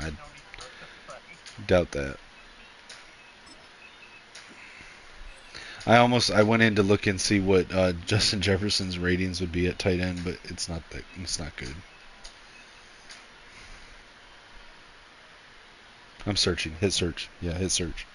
I doubt that. I went in to look and see what Justin Jefferson's ratings would be at tight end, but it's not good. I'm searching. Hit search. Yeah, hit search.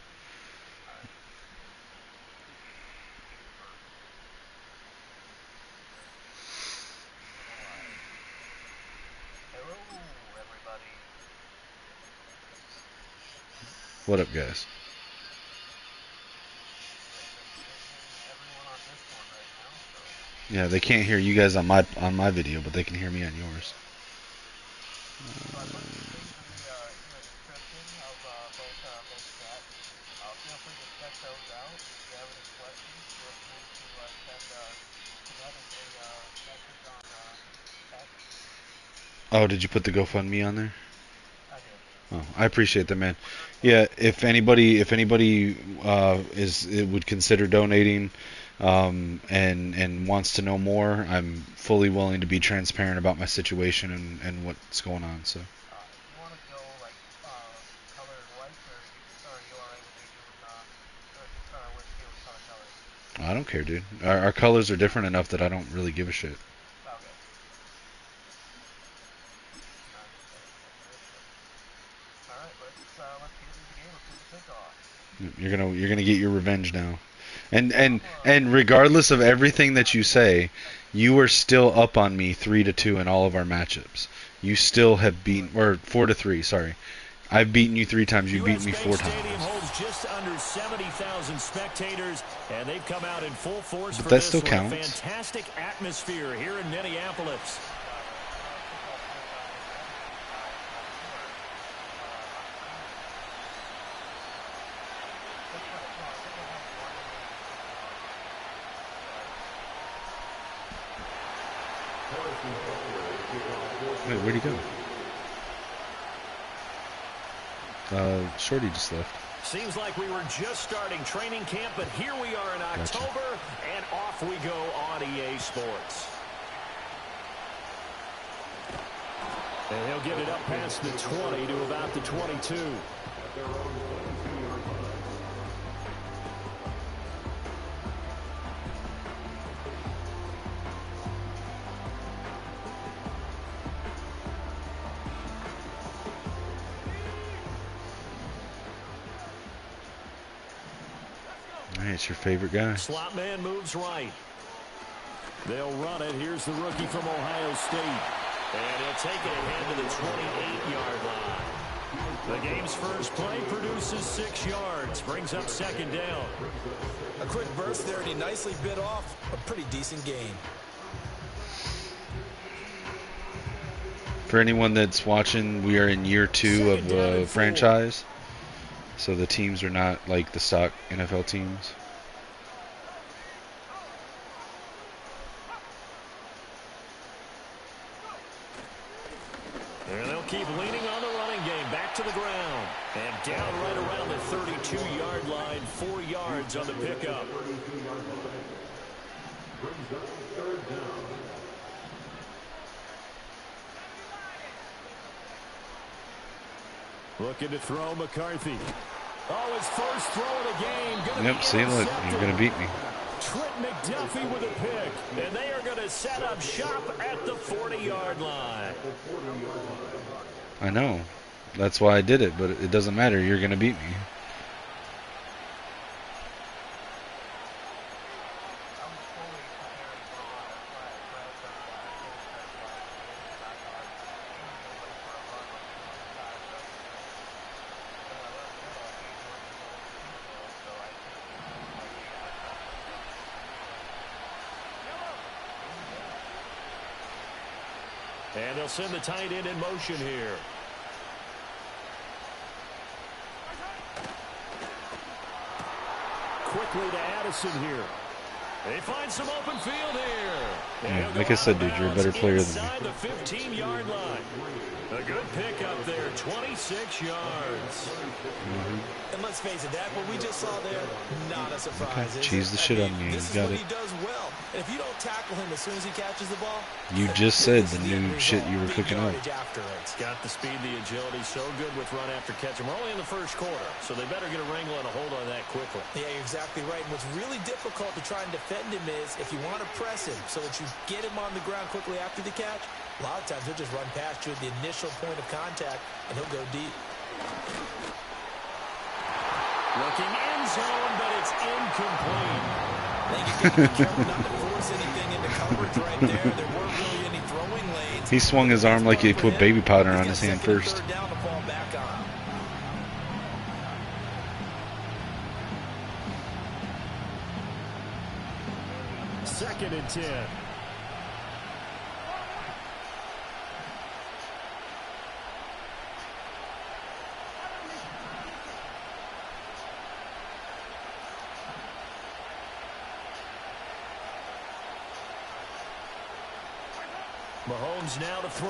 What up, guys? Yeah, they can't hear you guys on my video, but they can hear me on yours. Oh, did you put the GoFundMe on there? Oh, I appreciate that, man. Yeah, if anybody would consider donating, and wants to know more, I'm fully willing to be transparent about my situation and what's going on. So. I don't care, dude. Our colors are different enough that I don't really give a shit. You're gonna get your revenge now, and regardless of everything that you say, you are still up on me 3-2 in all of our matchups. You still have beaten, or 4-3. Sorry, I've beaten you 3 times. You've beaten me 4 times. Stadium holds just under 70,000 spectators, and they've come out in full force but for that this still one. counts. A fantastic atmosphere here in Minneapolis. Wait, where'd he go? Shorty just left. Seems like we were just starting training camp, but here we are in October, and off we go on EA Sports. And he'll get it up past the 20 to about the 22. It's your favorite guy. Slot man moves right. They'll run it. Here's the rookie from Ohio State. And he'll take it ahead to the 28-yard line. The game's first play produces 6 yards. Brings up second down. A quick burst there, and he nicely bit off a pretty decent gain. For anyone that's watching, we are in year 2 of the franchise. So the teams are not like the stock NFL teams. And they'll keep leaning on the running game. Back to the ground. And down right around the 32-yard line. 4 yards on the pickup. Looking to throw McCarthy. Oh, his first throw of the game. Yep, see, look, you're going to beat me. Trent McDuffie with a pick. And they are going to set up shop at the 40-yard line. I know. That's why I did it, but it doesn't matter. You're going to beat me. And they'll send the tight end in motion here. Quickly to Addison here. They find some open field here. Yeah, like I said, dude, you're a better player than me. Inside the 15-yard line. A good pick up there, 26 yards. And let's face it, that what we just saw there, not a surprise. Okay. Cheese the shit out of me. This You is got what it. he does well. And if you don't tackle him as soon as he catches the ball, You just said the new shit you were cooking up. It's got the speed, the agility, so good with run after catch. And we're only in the first quarter, so they better get a wrangle and a hold on that quickly. Yeah, you're exactly right. And what's really difficult to try and defend him is if you want to press him so that you get him on the ground quickly after the catch, a lot of times he'll just run past you at the initial point of contact, and he'll go deep. Looking end zone, but it's incomplete. I think you can be careful not to force anything into coverage right there. There weren't really any throwing lanes. He swung his arm like he put baby powder on his hand first. Third down to fall back on. Second and 10. Mahomes now to throw.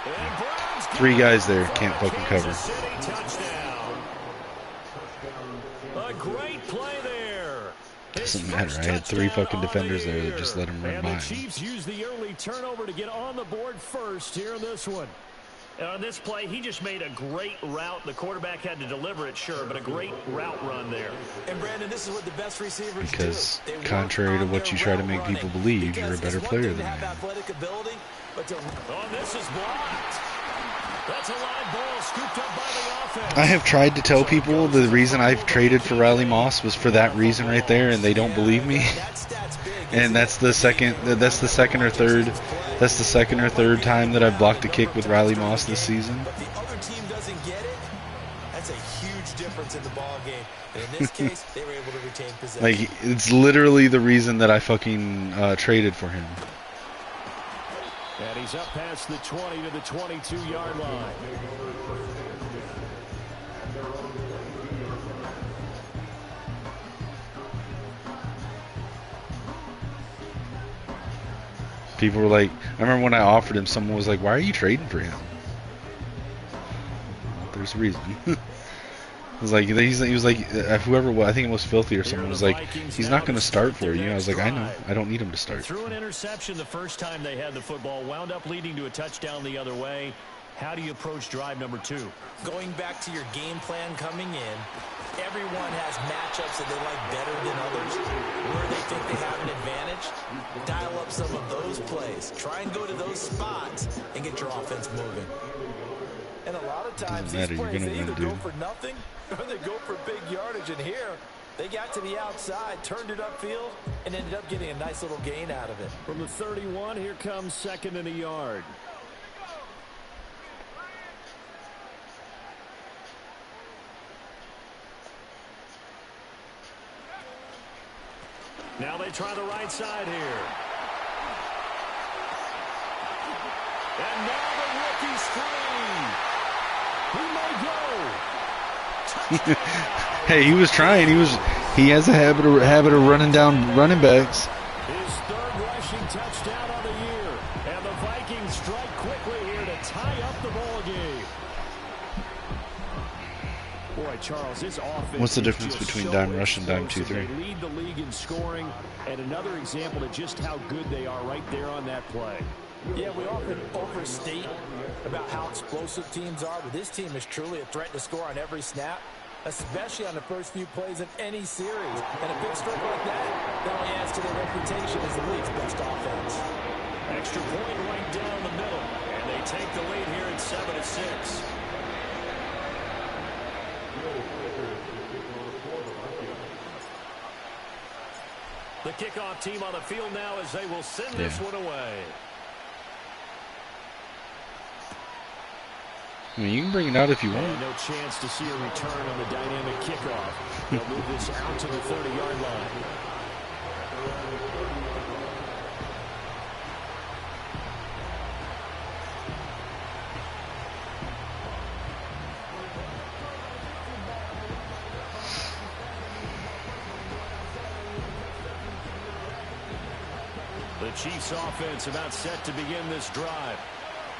And Brown's 3 guys there can't fucking cover. Kansas City touchdown. A great play there. Doesn't matter. I had 3 fucking defenders there that just let him run and by the him. Chiefs use the early turnover to get on the board first here in this one. On this play, he just made a great route. The quarterback had to deliver it, sure, but a great route run there. And Brandon, this is what the best receivers Because do. contrary to what you try to make people believe, you're a better player than I am. Oh, this is blocked. That's a live ball scooped up by the offense. I have tried to tell people the reason I've traded for Riley Moss was for that reason right there, and they don't believe me. And that's the second or third time that I've blocked a kick with Riley Moss this season. But the other team doesn't get it. That's a huge difference in the ball game. And in this case, they were able to retain possession. Like, it's literally the reason that I fucking traded for him. And he's up past the 20 to the 22-yard line. People were like, I remember when I offered him, someone was like, why are you trading for him? There's a reason. It was like, he was like, whoever, I think it was Filthy or someone was like, he's not going to start for you. I was like, I know. I don't need him to start. Threw an interception the first time they had the football, wound up leading to a touchdown the other way. How do you approach drive number 2? Going back to your game plan coming in, everyone has matchups that they like better than others. Where they think they have an advantage, dial up some of those plays. Try and go to those spots and get your offense moving. And a lot of times these plays, they either go for nothing or they go for big yardage. And here, they got to the outside, turned it upfield, and ended up getting a nice little gain out of it. From the 31, here comes 2nd and a yard. Now they try the right side here. And now the rookie screen. He may go. Hey, he was trying. He has a habit of running down running backs. His 3rd rushing touchdown on the year. And the Vikings strike quickly here to tie up the ball game. Boy, Charles, this offense. What's the difference between so dime rush and dime 2-3? They lead the league in scoring, and another example of just how good they are right there on that play. Yeah, we often overstate about how explosive teams are, but this team is truly a threat to score on every snap, especially on the first few plays of any series. And a big stroke like that only adds to their reputation as the league's best offense. Extra point right down the middle, and they take the lead here at 7-6. The kickoff team on the field now as they will send this one away. I mean, you can bring it out if you want. And no chance to see a return on the dynamic kickoff. They'll move this out to the 30-yard line. The Chiefs offense about set to begin this drive.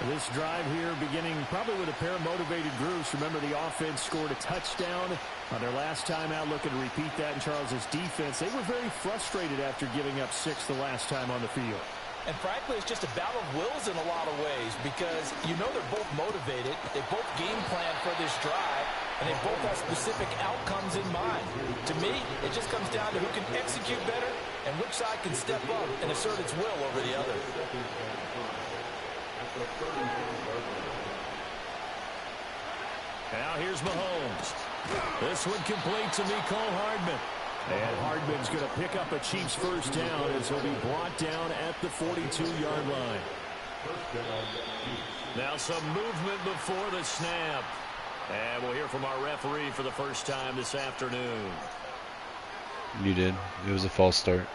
This drive here beginning probably with a pair of motivated groups. Remember, the offense scored a touchdown on their last time out, looking to repeat that in Charles's defense. They were very frustrated after giving up 6 the last time on the field. And frankly, it's just a battle of wills in a lot of ways because you know they're both motivated. They both game plan for this drive, and they both have specific outcomes in mind. To me, it just comes down to who can execute better and which side can step up and assert its will over the other. Now here's Mahomes. This one complete to Mecole Hardman. And Hardman's going to pick up a Chiefs first down as he'll be brought down at the 42-yard line. Now some movement before the snap. And we'll hear from our referee for the first time this afternoon. You did. It was a false start.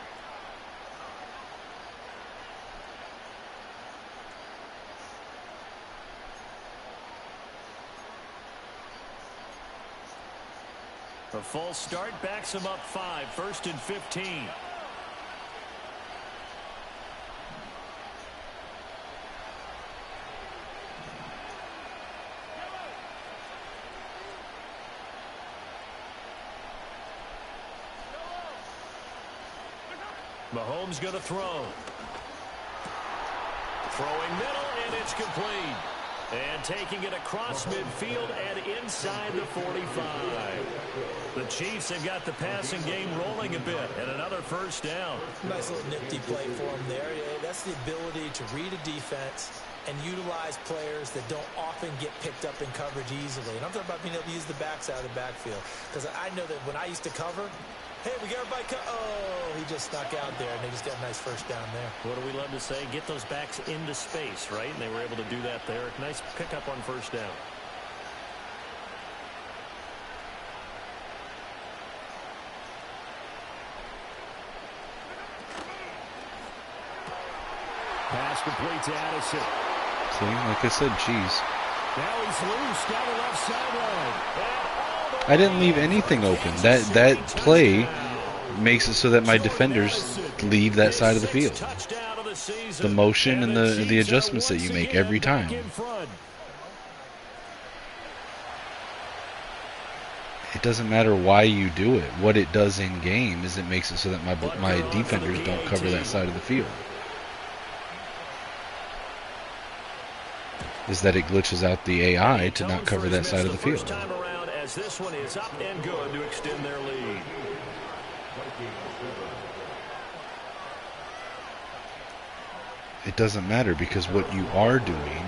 A false start backs him up 5, 1st and 15. Mahomes going to throw. Throwing middle, and it's complete. And taking it across midfield and inside the 45. The Chiefs have got the passing game rolling a bit, and another first down. Nice little nifty play for him there. That's the ability to read a defense and utilize players that don't often get picked up in coverage easily. And I'm talking about being able to use the backs out of the backfield. Because I know that when I used to cover, hey, we got everybody oh, he just snuck out there, and they just got a nice first down there. What do we love to say? Get those backs into space, right? And they were able to do that there. Nice pickup on first down. Pass complete to Addison. See, like I said, cheese. Now he's loose down the left sideline. I didn't leave anything open. That play makes it so that my defenders leave that side of the field. The motion and the adjustments that you make every time. It doesn't matter why you do it. What it does in game is it makes it so that my defenders don't cover that side of the field. Is that it glitches out the AI to not cover that side of the field. As this one is up and good to extend their lead. It doesn't matter because what you are doing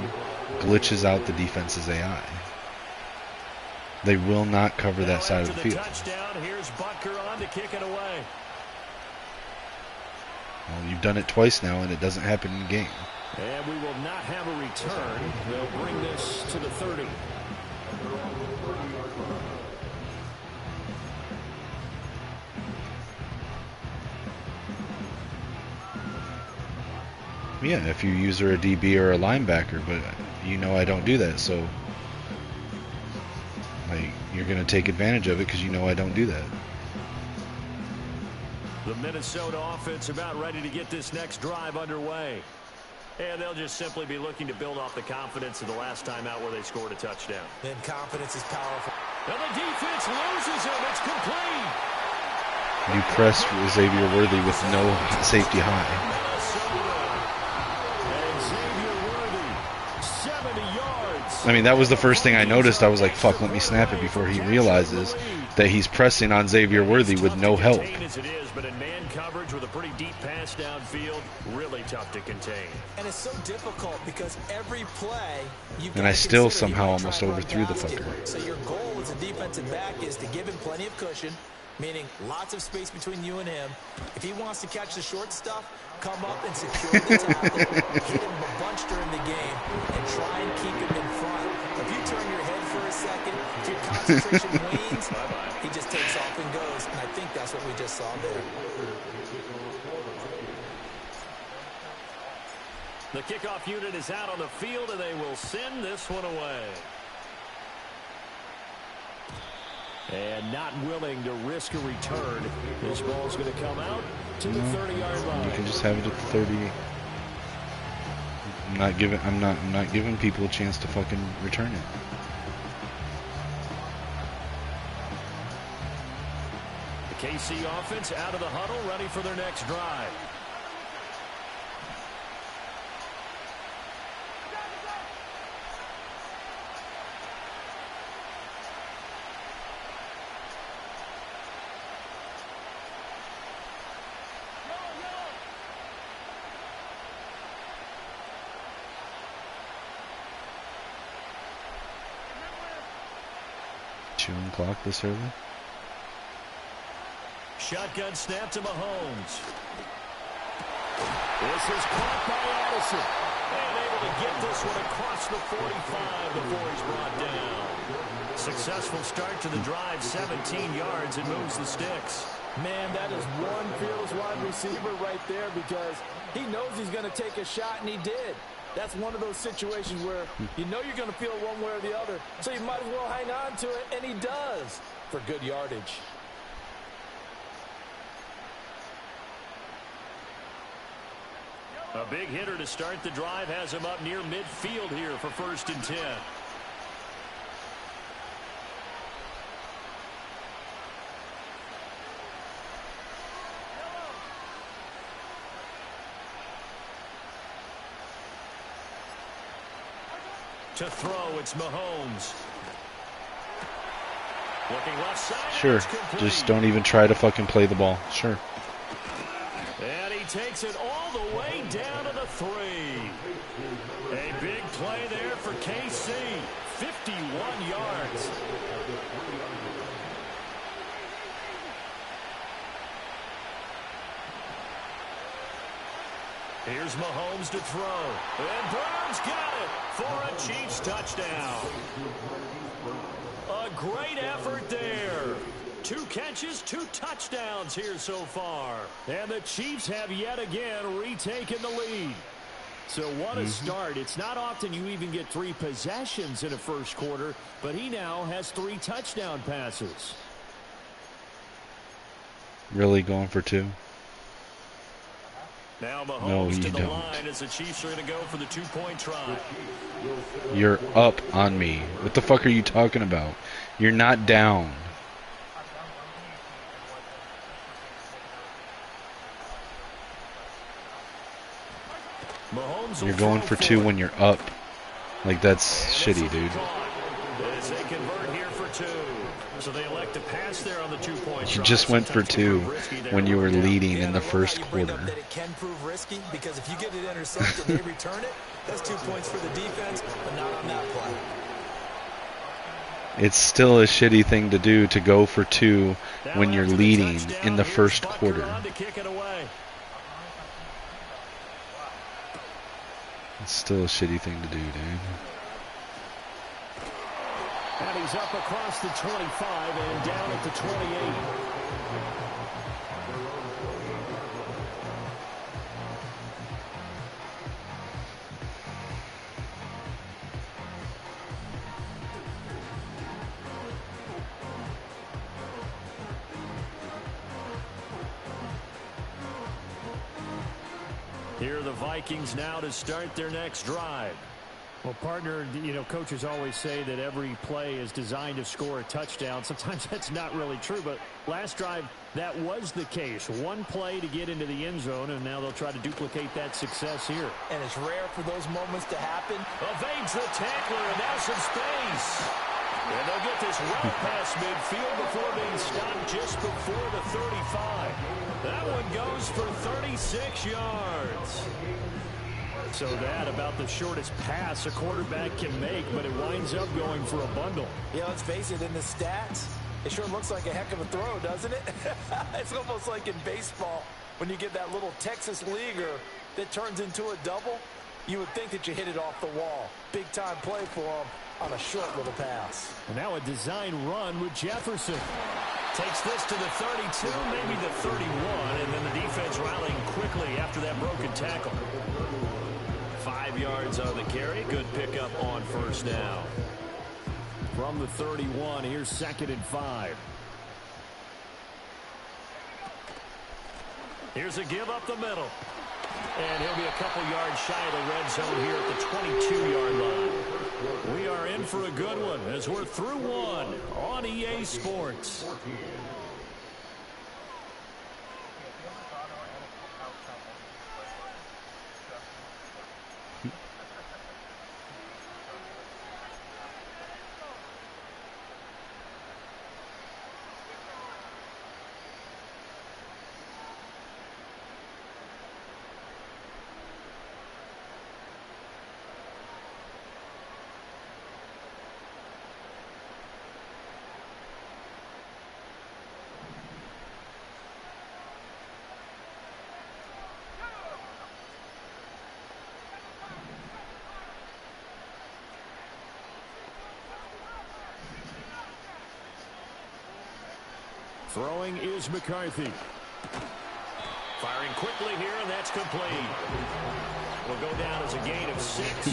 glitches out the defense's AI. They will not cover that side of the field. Touchdown. Here's Butker on to kick it away. Well, you've done it twice now, and it doesn't happen in the game. And we will not have a return. They'll bring this to the 30. Yeah, if you use her a DB or a linebacker, but you know I don't do that, so like you're going to take advantage of it because you know I don't do that. The Minnesota offense about ready to get this next drive underway. And they'll just simply be looking to build off the confidence of the last time out where they scored a touchdown. Then confidence is powerful. And the defense loses him. It's complete. You press Xavier Worthy with no safety high. And Xavier Worthy, 70 yards. I mean, that was the first thing I noticed. I was like, fuck, let me snap it before he realizes that he's pressing on Xavier Worthy with no help. As it is, but in man coverage with a pretty deep pass downfield, really tough to contain. And it's so difficult because every play and I still somehow almost overthrew the fucker. So your goal as a defensive back is to give him plenty of cushion, meaning lots of space between you and him. If he wants to catch the short stuff, come up and secure the tackle, hit him a bunch during the game, and try and keep him in front. If you turn your head for a second, if your concentration wanes, he just takes off and goes, and I think that's what we just saw there. The kickoff unit is out on the field, and they will send this one away. And not willing to risk a return. This ball's going to come out to the 30-yard line. You can just have it at the 30. I'm not giving people a chance to fucking return it. The KC offense out of the huddle, ready for their next drive. Chewing clock this early. Shotgun snap to Mahomes. This is caught by Addison. And able to get this one across the 45 before he's brought down. Successful start to the drive, 17 yards, and moves the sticks. Man, that is one fearless wide receiver right there because he knows he's going to take a shot, and he did. That's one of those situations where you know you're going to feel one way or the other, so you might as well hang on to it, and he does for good yardage. A big hitter to start the drive has him up near midfield here for 1st and 10. To throw, it's Mahomes. Looking left side. Sure. Just don't even try to fucking play the ball. Sure. And he takes it all the way down to the 3. A big play there for KC. 51 yards. Here's Mahomes to throw. And Brown's got it for a Chiefs touchdown. A great effort there. 2 catches, 2 touchdowns here so far. And the Chiefs have yet again retaken the lead. So what a start. It's not often you even get 3 possessions in a first quarter, but he now has 3 touchdown passes. Really going for 2? Now Mahomes to the line as the Chiefs are going to go for the 2-point try. You're up on me. What the fuck are you talking about? You're not down. You're going for 2 when you're up. Like, that's shitty, dude. As they convert here for 2. So they elect to pass there on the 2-point try. You just went for 2 when you were leading in the first quarter. That it can prove risky because if you get it intercepted and they return it, that's 2 points for the defense, but not on that play. It's still a shitty thing to do to go for 2 when you're leading in the first quarter. It's still a shitty thing to do, dude. And he's up across the 25 and down at the 28. Here are the Vikings now to start their next drive. Well, partner, you know, coaches always say that every play is designed to score a touchdown. Sometimes that's not really true, but last drive, that was the case. 1 play to get into the end zone, and now they'll try to duplicate that success here. And it's rare for those moments to happen. Evades the tackler, and now some space. And they'll get this well past midfield before being stopped just before the 35. That one goes for 36 yards. So that about the shortest pass a quarterback can make, but it winds up going for a bundle. Yeah, let's face it, in the stats, it sure looks like a heck of a throw, doesn't it? It's almost like in baseball when you get that little Texas leaguer that turns into a double. You would think that you hit it off the wall. Big time play for him on a short little pass. And now a design run with Jefferson. Takes this to the 32, maybe the 31, and then the defense rallying quickly after that broken tackle. 5 yards on the carry. Good pickup on first down. From the 31, here's 2nd and 5. Here's a give up the middle. And he'll be a couple yards shy of the red zone here at the 22-yard line. We are in for a good one as we're through one on EA Sports. Throwing is McCarthy. Firing quickly here, and that's complete. Will go down as a gain of 6,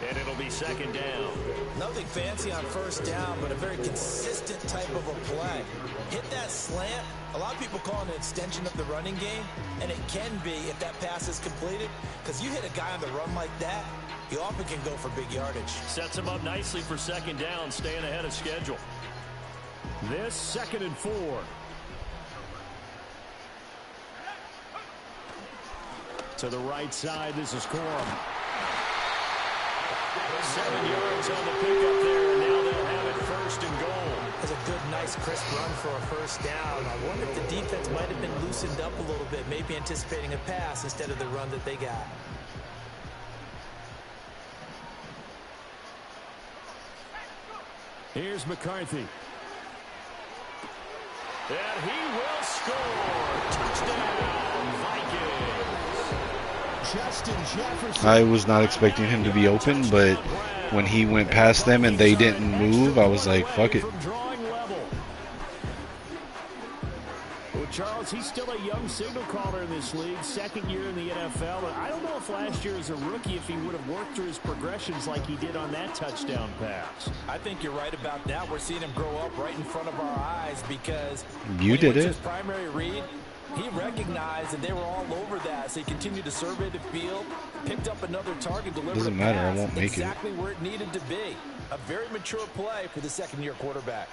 and it'll be second down. Nothing fancy on first down, but a very consistent type of a play. Hit that slant. A lot of people call it an extension of the running game, and it can be if that pass is completed, because you hit a guy on the run like that, he often can go for big yardage. Sets him up nicely for second down, staying ahead of schedule. This 2nd and 4. To the right side, this is Corum. 7 yards on the pickup there, and now they'll have it 1st and goal. That's a good, nice, crisp run for a first down. I wonder if the defense might have been loosened up a little bit, maybe anticipating a pass instead of the run that they got. Here's McCarthy. And he will score. Touchdown, Vikings. I was not expecting him to be open, but when he went past them and they didn't move, I was like, fuck it. Well, Charles, he's still a young signal caller in this league, 2nd year in the NFL. And I don't know if last year as a rookie, if he would have worked through his progressions like he did on that touchdown pass. I think you're right about that. We're seeing him grow up right in front of our eyes because you did it. His primary read, he recognized that they were all over that, so he continued to survey the field, picked up another target, delivered Doesn't matter, I won't make exactly where it needed to be. A very mature play for the second-year quarterback.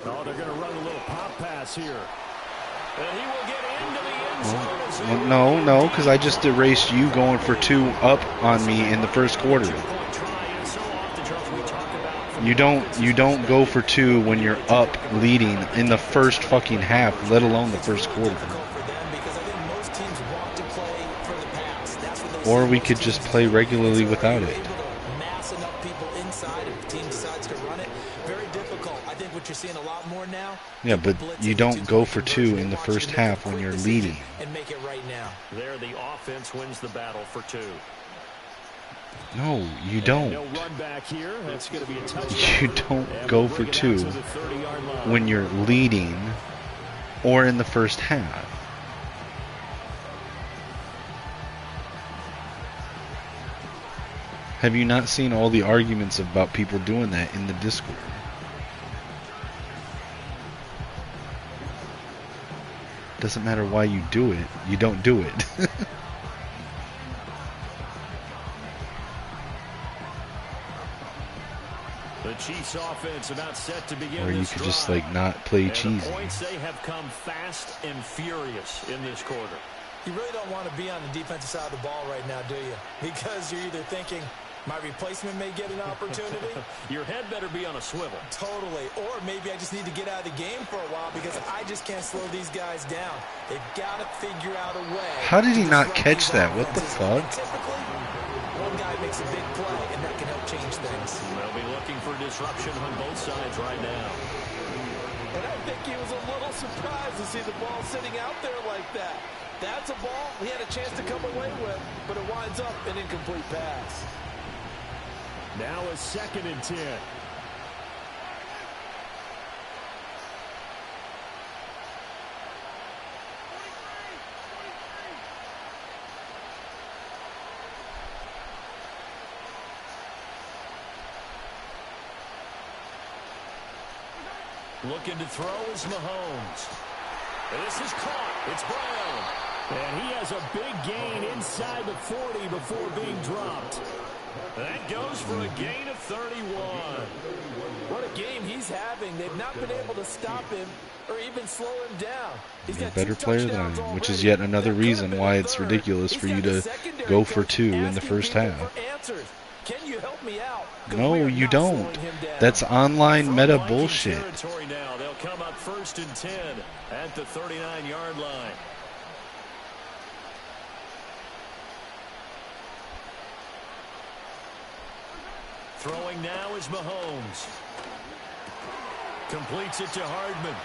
Oh, they're going to run a little pop pass here. And he will get into the end zone. No, because I just erased you going for 2 up on me in the first quarter. You don't go for 2 when you're up leading in the first fucking half, let alone the first quarter. Or we could just play regularly without it. Mass enough people inside if the team decides to run it. Very difficult. I think what you're seeing a lot more now. Yeah, but you don't go for 2 in the first half when you're leading. And make it right now. There, the offense wins the battle for 2. No, you don't. No run back here. That's going to be a touchdown. You don't go for 2 when you're leading or in the first half. Have you not seen all the arguments about people doing that in the Discord? Doesn't matter why you do it, you don't do it. The Chiefs offense about set to begin. Or you could just like not play cheesy. The points, they have come fast and furious in this quarter. You really don't want to be on the defensive side of the ball right now, do you? Because you're either thinking, my replacement may get an opportunity. Your head better be on a swivel. Totally. Or maybe I just need to get out of the game for a while because I just can't slow these guys down. They've got to figure out a way. How did he not catch that? What the fuck? Typically, one guy makes a big play, and that can help change things. They'll be looking for disruption on both sides right now. And I think he was a little surprised to see the ball sitting out there like that. That's a ball he had a chance to come away with, but it winds up an incomplete pass. Now a 2nd and 10. Looking to throw is Mahomes. And this is caught. It's Brown. And he has a big gain inside the 40 before being dropped. That goes for a gain of 31. What a game he's having. They've not been able to stop him or even slow him down. He's got a better 2 player than I touchdowns am, which is already. yet another That could have reason been why a it's third. ridiculous He's for you got the to secondary go for coach 2 in the asking first people half. for answers. Can you help me out? 'Cause No, we are you not don't. slowing him down. That's online From meta Viking bullshit. territory now. They'll come up 1st and 10 at the 39-yard line. Throwing now is Mahomes. Completes it to Hardman.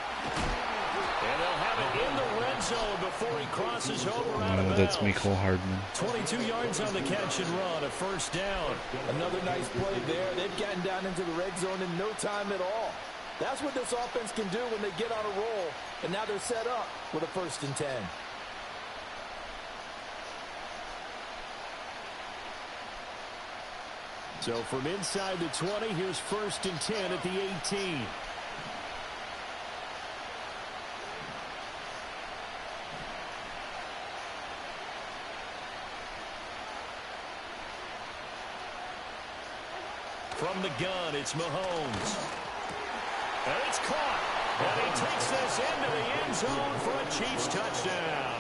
And they'll have it in the red zone before he crosses over out of bounds. That's Mecole Hardman. 22 yards on the catch and run, a first down. Another nice play there. They've gotten down into the red zone in no time at all. That's what this offense can do when they get on a roll. And now they're set up with a 1st and 10. So from inside the 20, here's 1st and 10 at the 18. From the gun, it's Mahomes. And it's caught. And he takes this into the end zone for a Chiefs touchdown.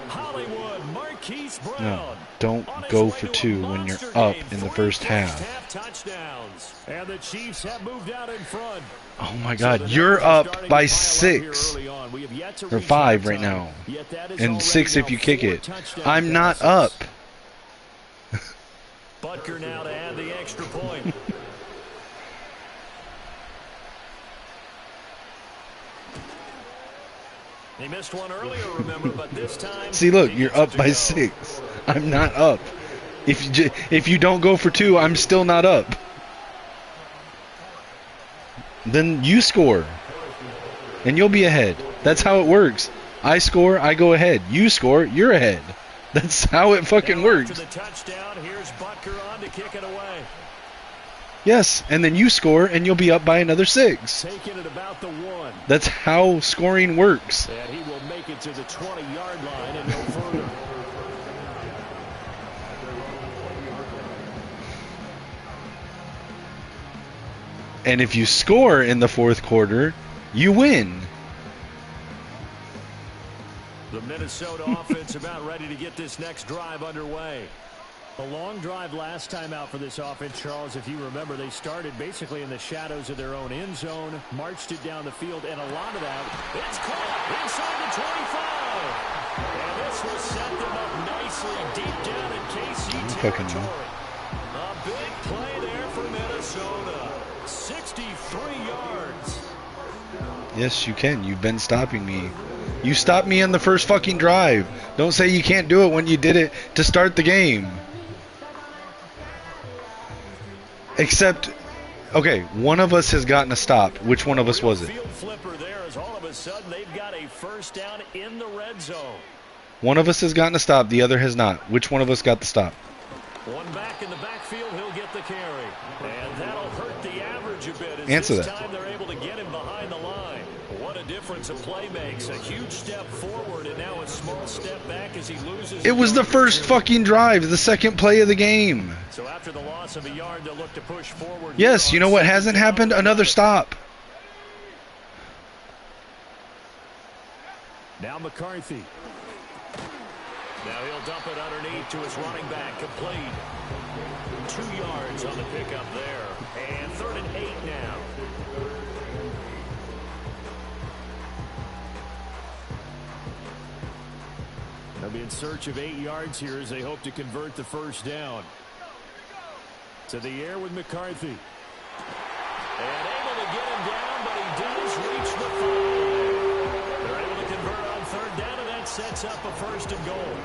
Hollywood, Marquise Brown. No, don't go for 2 when you're up in the first half. Touchdowns. And the Chiefs have moved out in front. Oh my God, you're up by 6 or 5 right now, and 6 if you kick it. I'm not up. Butker now to add the extra point. He missed one earlier, remember, but this time... See, look, you're up by 6. I'm not up. If you don't go for 2, I'm still not up. Then you score, and you'll be ahead. That's how it works. I score, I go ahead. You score, you're ahead. That's how it fucking works. The touchdown, here's Butker on to kick it away. Yes, and then you score, and you'll be up by another 6. Taking it about the 1. That's how scoring works. And he will make it to the 20-yard line and no further. And if you score in the 4th quarter, you win. The Minnesota offense about ready to get this next drive underway. A long drive last time out for this offense, Charles. If you remember, they started basically in the shadows of their own end zone, marched it down the field, and a lot of that, it's caught inside the 25. And this will set them up nicely deep down in KC territory. A big play there for Minnesota. 63 yards. Yes, you can. You've been stopping me. You stopped me in the first fucking drive. Don't say you can't do it when you did it to start the game. Except, okay, one of us has gotten a stop. Which one of us was it? Field flipper there as all of a sudden they've got a first down in the red zone. One of us has gotten a stop. The other has not. Which one of us got the stop? One back in the backfield, he'll get the carry. And that'll hurt the average a bit as Answer this that. time they're able to get him behind the line. What a difference a play makes. A huge step forward and now a small step back as he loses. It was the first fucking drive, the second play of the game. So after the loss of a yard, they'll look to push forward. Yes, you know what hasn't happened? Another stop. Now McCarthy. Now he'll dump it underneath to his running back, complete. 2 yards on the pickup there. And 3rd and 8 now. They'll be in search of 8 yards here as they hope to convert the first down. To the air with McCarthy. And able to get him down, but he does reach the 5. They're able to convert on 3rd down, and that sets up a 1st and goal.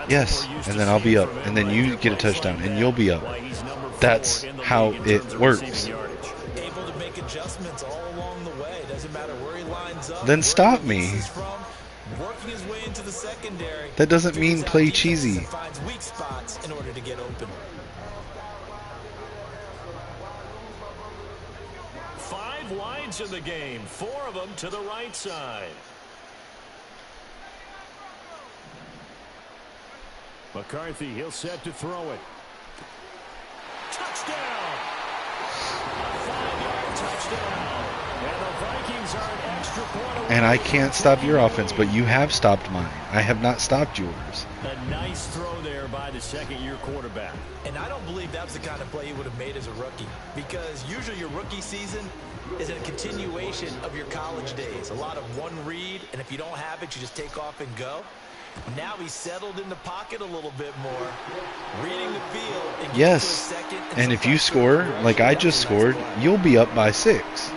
Yes, and then I'll be up, and then you get a touchdown, and you'll be up. That's how it works. Able to make adjustments all along the way. Doesn't matter where he lines up. Then stop me. Working his way into the secondary. That doesn't mean play cheesy. Finds weak spots in order to get open. 5 wides in the game, 4 of them to the right side. McCarthy, he'll set to throw it. Touchdown! A 5-yard touchdown. And the Vikings are an extra point away. And I can't stop your offense, but you have stopped mine. I have not stopped yours. A nice throw there by the second-year quarterback. And I don't believe that was the kind of play he would have made as a rookie, because usually your rookie season is a continuation of your college days. A lot of one read, and if you don't have it, you just take off and go. Now he's settled in the pocket a little bit more, reading the field. And yes, and if you score like I just scored, you'll be up by 6.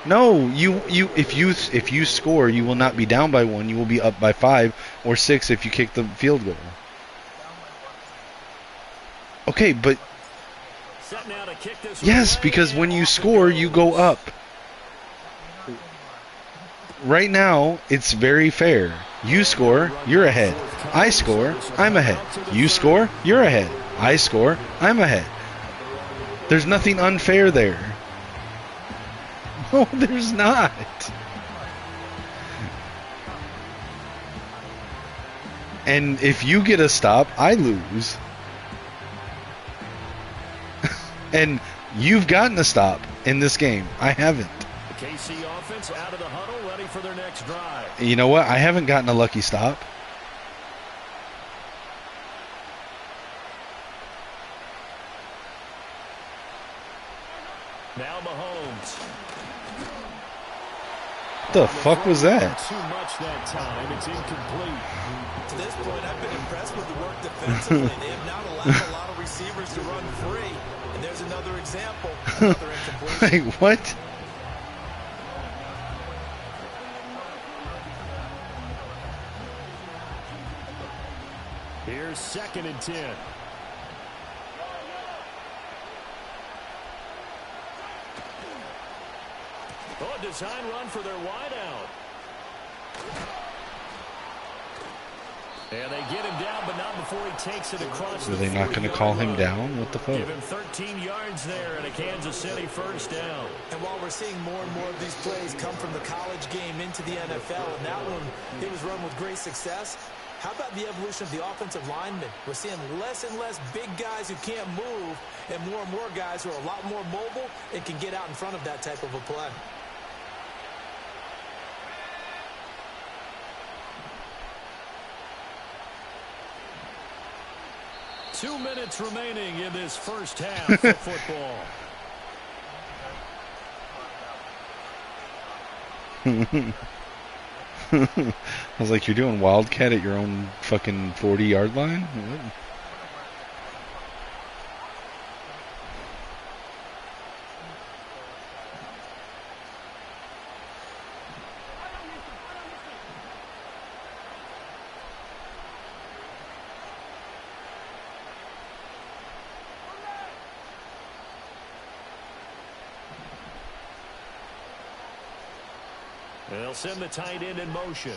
No, if you score, you will not be down by 1. You will be up by 5 or 6 if you kick the field goal. Okay, but yes, because when you score, you go up. Right now, it's very fair. You score, you're ahead. I score, I'm ahead. You score, you're ahead. I score, I'm ahead. There's nothing unfair there. No, there's not. And if you get a stop, I lose. And you've gotten a stop in this game. I haven't. The KC offense out of the huddle, ready for their next drive. You know what? I haven't gotten a lucky stop. Now Mahomes. What the fuck was that? Too much that time. It's incomplete. To this point, I've been impressed with the work defensively. They have not allowed a lot of receivers to run free. And there's another example. Another incompletion. Like, what? Here's 2nd and 10. Oh, a design run for their wideout. And they get him down, but not before he takes it across. Are they not going to call him down? What the fuck? Give him 13 yards there and a Kansas City first down. And while we're seeing more and more of these plays come from the college game into the NFL, and that one, it was run with great success. How about the evolution of the offensive linemen? We're seeing less and less big guys who can't move and more guys who are a lot more mobile and can get out in front of that type of a play. Two minutes remaining in this first half of football. I was like, you're doing Wildcat at your own fucking 40-yard line? What? They'll send the tight end in motion.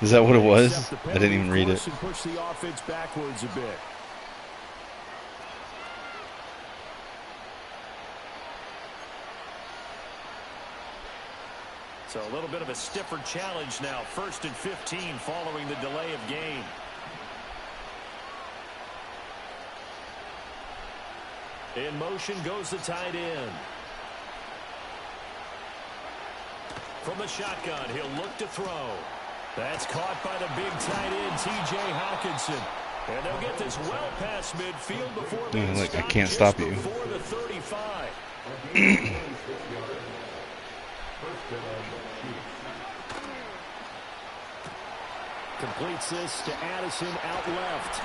Is that what it was? I didn't even read it. Push the offense backwards a bit. So a little bit of a stiffer challenge now. 1st and 15 following the delay of game. In motion goes the tight end. From the shotgun, he'll look to throw. That's caught by the big tight end, T.J. Hawkinson. And they'll get this well past midfield before being Like, I stopped can't just stop you. before the 35. Completes this to Addison out left.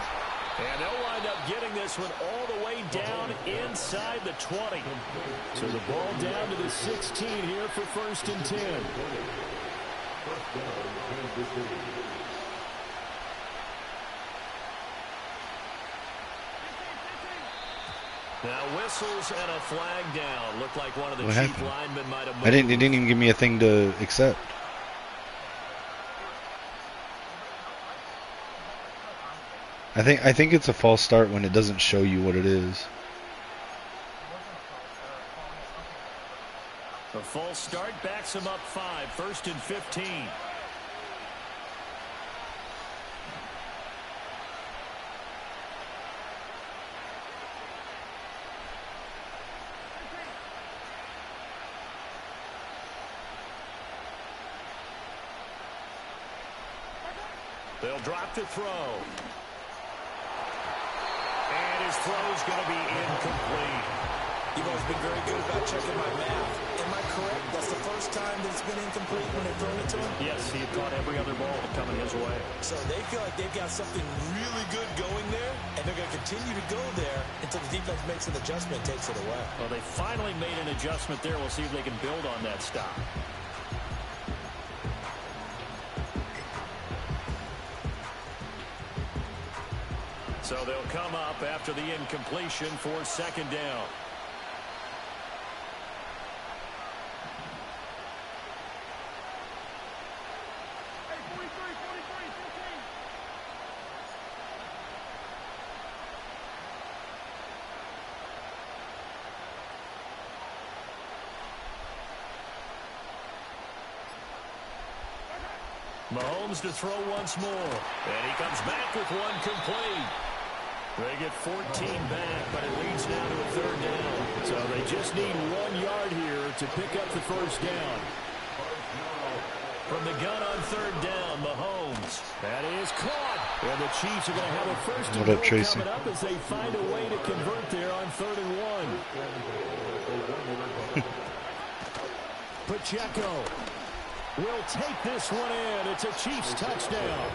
And they'll wind up getting this one all the way down inside the 20. So the ball down to the 16 here for 1st and 10. Now whistles and a flag down. Looked like one of the chief linemen might have moved. It didn't even give me a thing to accept. I think it's a false start when it doesn't show you what it is. The false start backs him up 5, 1st and 15. They'll drop to throw. And his throw's going to be incomplete. You've always been very good about checking my math. Am I correct? That's the first time that it's been incomplete when they've thrown it to him? Yes, he had caught every other ball coming his way. So they feel like they've got something really good going there, and they're going to continue to go there until the defense makes an adjustment and takes it away. Well, they finally made an adjustment there. We'll see if they can build on that stop. So they'll come up after the incompletion for 2nd down. Mahomes to throw once more. And he comes back with one complete. They get 14 back, but it leads now to a 3rd down. So they just need 1 yard here to pick up the 1st down. From the gun on 3rd down, Mahomes. That is caught. And the Chiefs are going to have a 1st and goal coming up as they find a way to convert there on 3rd and 1. Pacheco will take this one in. It's a Chiefs touchdown.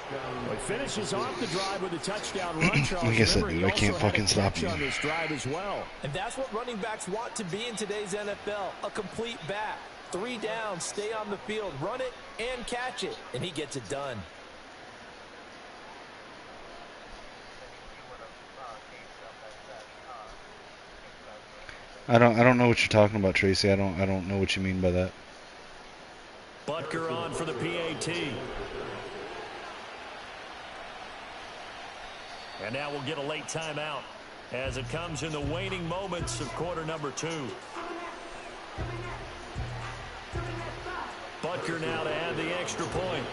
Well, he finishes off the drive with a touchdown run, Charles. Like I said, dude, I can't fucking stop you. On this drive as well. And that's what running backs want to be in today's NFL, a complete back. 3 downs, stay on the field, run it and catch it, and he gets it done. I don't know what you're talking about, Tracy. I don't know what you mean by that. Butker on for the PAT. And now we'll get a late timeout as it comes in the waning moments of quarter number 2. Butker now to add the extra point.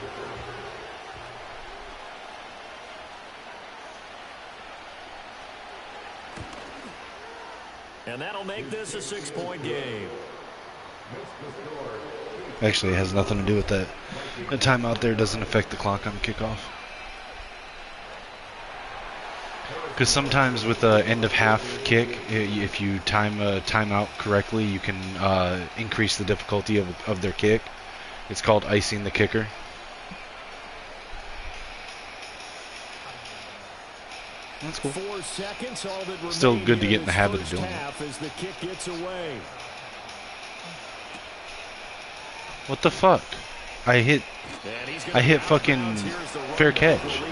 And that'll make this a 6-point game. Actually, it has nothing to do with that. The timeout there doesn't affect the clock on kickoff. Because sometimes with the end of half kick, if you time a timeout correctly, you can increase the difficulty of their kick. It's called icing the kicker. That's cool. 4 seconds, all that Still good to get in the habit of doing it. As the kick gets away. What the fuck? I hit fucking fair catch.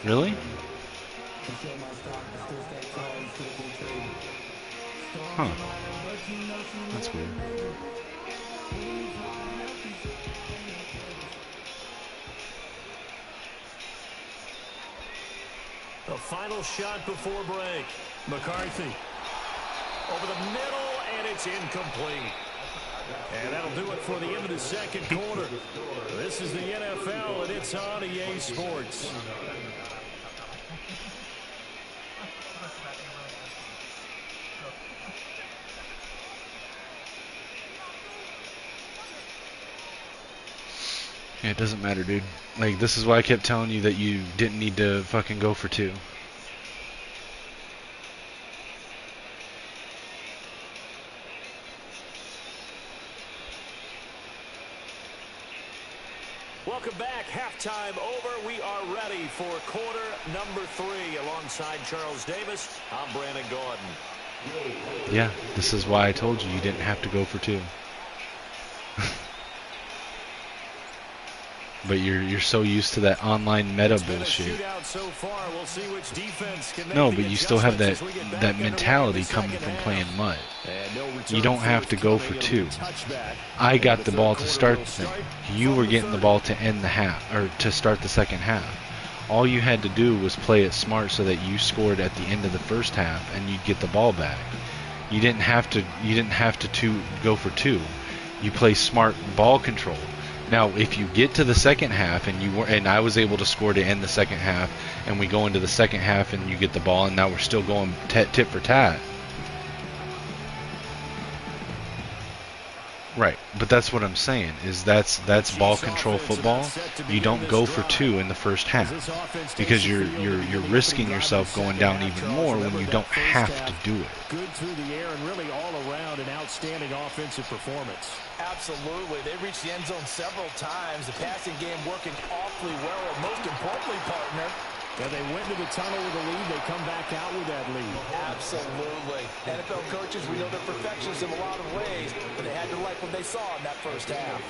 Really? Huh. That's weird. The final shot before break. McCarthy over the middle, and it's incomplete. And that'll do it for the end of the 2nd quarter. This is the NFL, and it's on EA Sports. Yeah, it doesn't matter, dude. Like, this is why I kept telling you that you didn't need to fucking go for 2. Welcome back. Halftime over. We are ready for quarter number 3. Alongside Charles Davis, I'm Brandon Gordon. Yeah, this is why I told you didn't have to go for 2. But you're so used to that online meta bullshit. No, but you still have that mentality coming from playing mud. You don't have to go for 2. I got the ball to start the thing. You were getting the ball to end the half, or to start the second half. All you had to do was play it smart so that you scored at the end of the first half and you'd get the ball back. You didn't have to go for 2. You play smart ball control. Now, if you get to the second half and I was able to score to end the second half, and we go into the second half and you get the ball, and now we're still going tit for tat. Right, but that's what I'm saying. Is that's ball control football. You don't go for 2 in the first half because you're risking yourself going down even more when you don't have to do it. Good through the air and really all around an outstanding offensive performance. Absolutely. They reached the end zone several times. The passing game working awfully well. And most importantly, partner, and they went to the tunnel with a lead. They come back out with that lead. Absolutely. NFL coaches, we know they're perfectionists in a lot of ways, but they had to like what they saw in that first half.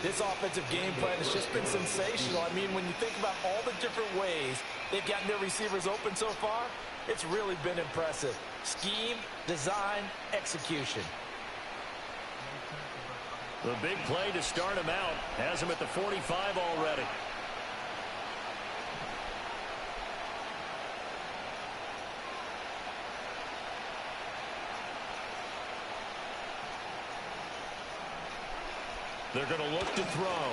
This offensive game plan has just been sensational. I mean, when you think about all the different ways they've gotten their receivers open so far, it's really been impressive. Scheme, design, execution. The big play to start him out has him at the 45 already. They're going to look to throw.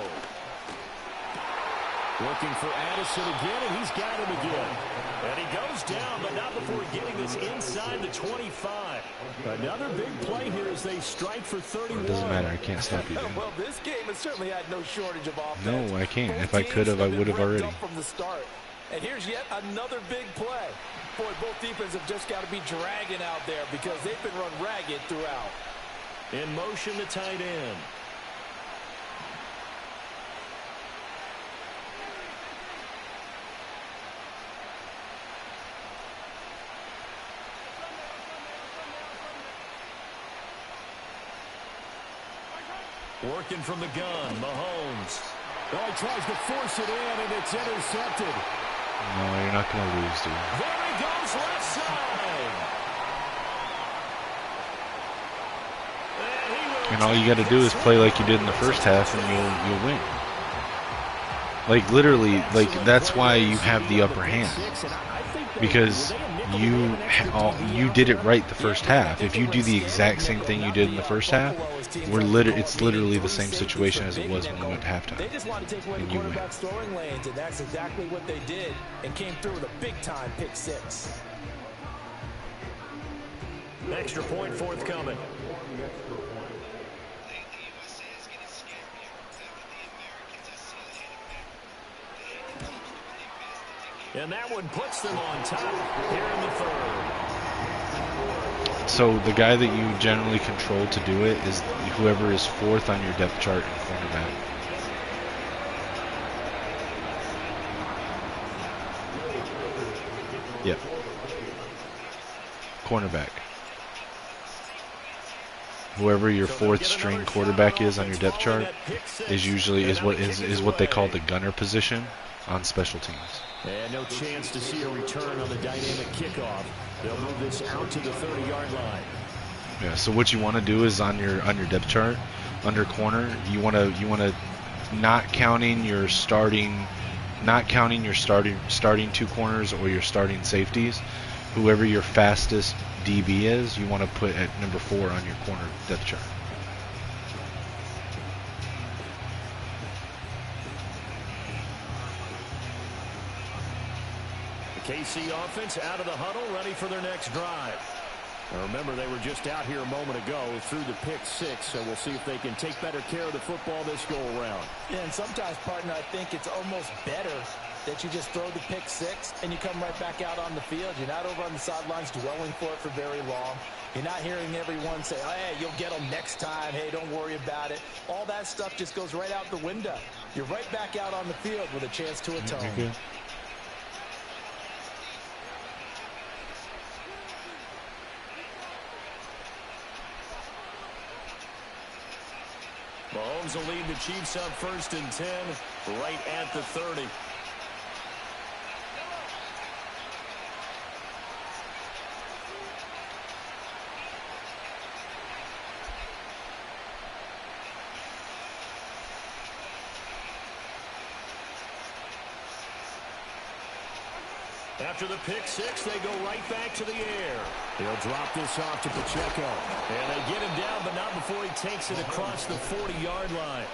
Looking for Addison again, and he's got him again. And he goes down, but not before getting this inside the 25. Another big play here as they strike for 31. It doesn't matter. I can't stop you. Well, this game has certainly had no shortage of offense. No, I can't. If I could have, I would have already. From the start. And here's yet another big play. Boy, both defenses have just got to be dragging out there because they've been run ragged throughout. In motion, the tight end. Working from the gun, Mahomes. Oh, he tries to force it in, and it's intercepted. No, you're not going to lose, dude. There he goes, left side. And all you got to do is play like you did in the first half, and you'll win. Like, literally, like, that's why you have the upper hand. Because you did it right the first half. If you do the exact same thing you did in the first half, it's literally the same situation as it was when we went to halftime. They just want to take away the quarterback's throwing lanes, and that's exactly what they did, and came through with a big-time pick six. Extra point forthcoming. And that one puts them on top here in the third. So the guy that you generally control to do it is whoever is 4th on your depth chart in cornerback. Yep. Cornerback. Whoever your 4th string quarterback is on your depth chart is what they call the gunner position on special teams. And no chance to see a return on the dynamic kickoff. They'll move this out to the 30-yard line. Yeah, so what you want to do is on your depth chart, under corner, you want to not counting your starting 2 corners or your starting safeties, whoever your fastest DB is, you want to put at number 4 on your corner depth chart. KC offense out of the huddle, ready for their next drive. Now remember, they were just out here a moment ago through the pick 6, so we'll see if they can take better care of the football this go-around. Yeah, and sometimes, partner, I think it's almost better that you just throw the pick 6 and you come right back out on the field. You're not over on the sidelines dwelling for it for very long. You're not hearing everyone say, oh, hey, you'll get them next time. Hey, don't worry about it. All that stuff just goes right out the window. You're right back out on the field with a chance to atone. Mahomes will lead the Chiefs up 1st and 10, right at the 30. After the pick six, they go right back to the air. They'll drop this off to Pacheco. And they get him down, but not before he takes it across the 40-yard line.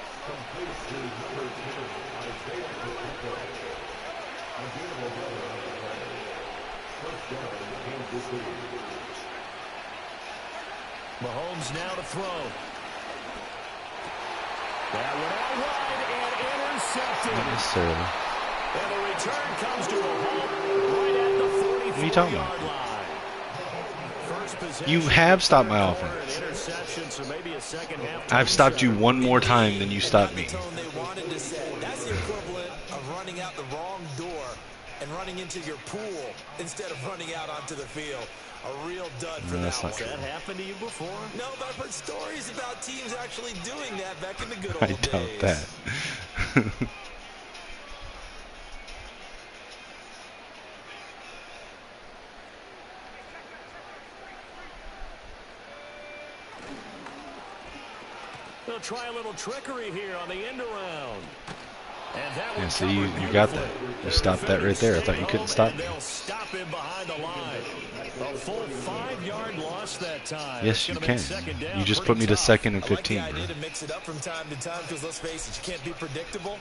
Mahomes now to throw. That went out wide and intercepted. Not necessarily. And the return comes to a halt right at the 44-yard line. You have stopped my offense. I've stopped you one more time than you stopped me. That's the equivalent of running out the wrong door and running into your pool instead of running out onto the field. A real dud for that one. Has that happened to you before? No, but I've heard stories about teams actually doing that back in the good old days. I doubt that. They'll try a little trickery here on the end around. And that yeah, see, you got that. You stopped that right there. I thought you couldn't stop me. They'll stop him behind the line. A full 5-yard loss that time. Yes, you can. You just put me to 2nd and 15. I like the idea to mix it up from time to time because let's face it, you can't be predictable.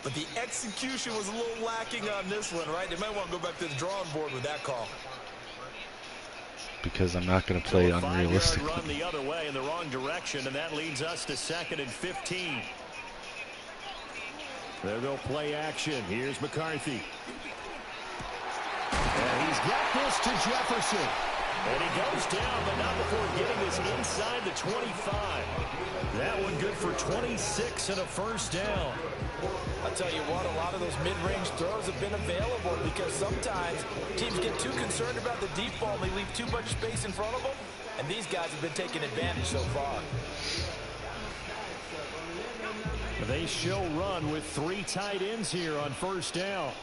But the execution was a little lacking on this one, right? They might want to go back to the drawing board with that call. Because I'm not going to play unrealistically. Run the other way in the wrong direction, and that leads us to 2nd and 15. There they'll play action. Here's McCarthy. And he's got this to Jefferson. And he goes down, but not before getting this inside the 25. That one good for 26 and a first down. I'll tell you what, a lot of those mid-range throws have been available because sometimes teams get too concerned about the deep ball and they leave too much space in front of them. And these guys have been taking advantage so far. They show run with 3 tight ends here on first down.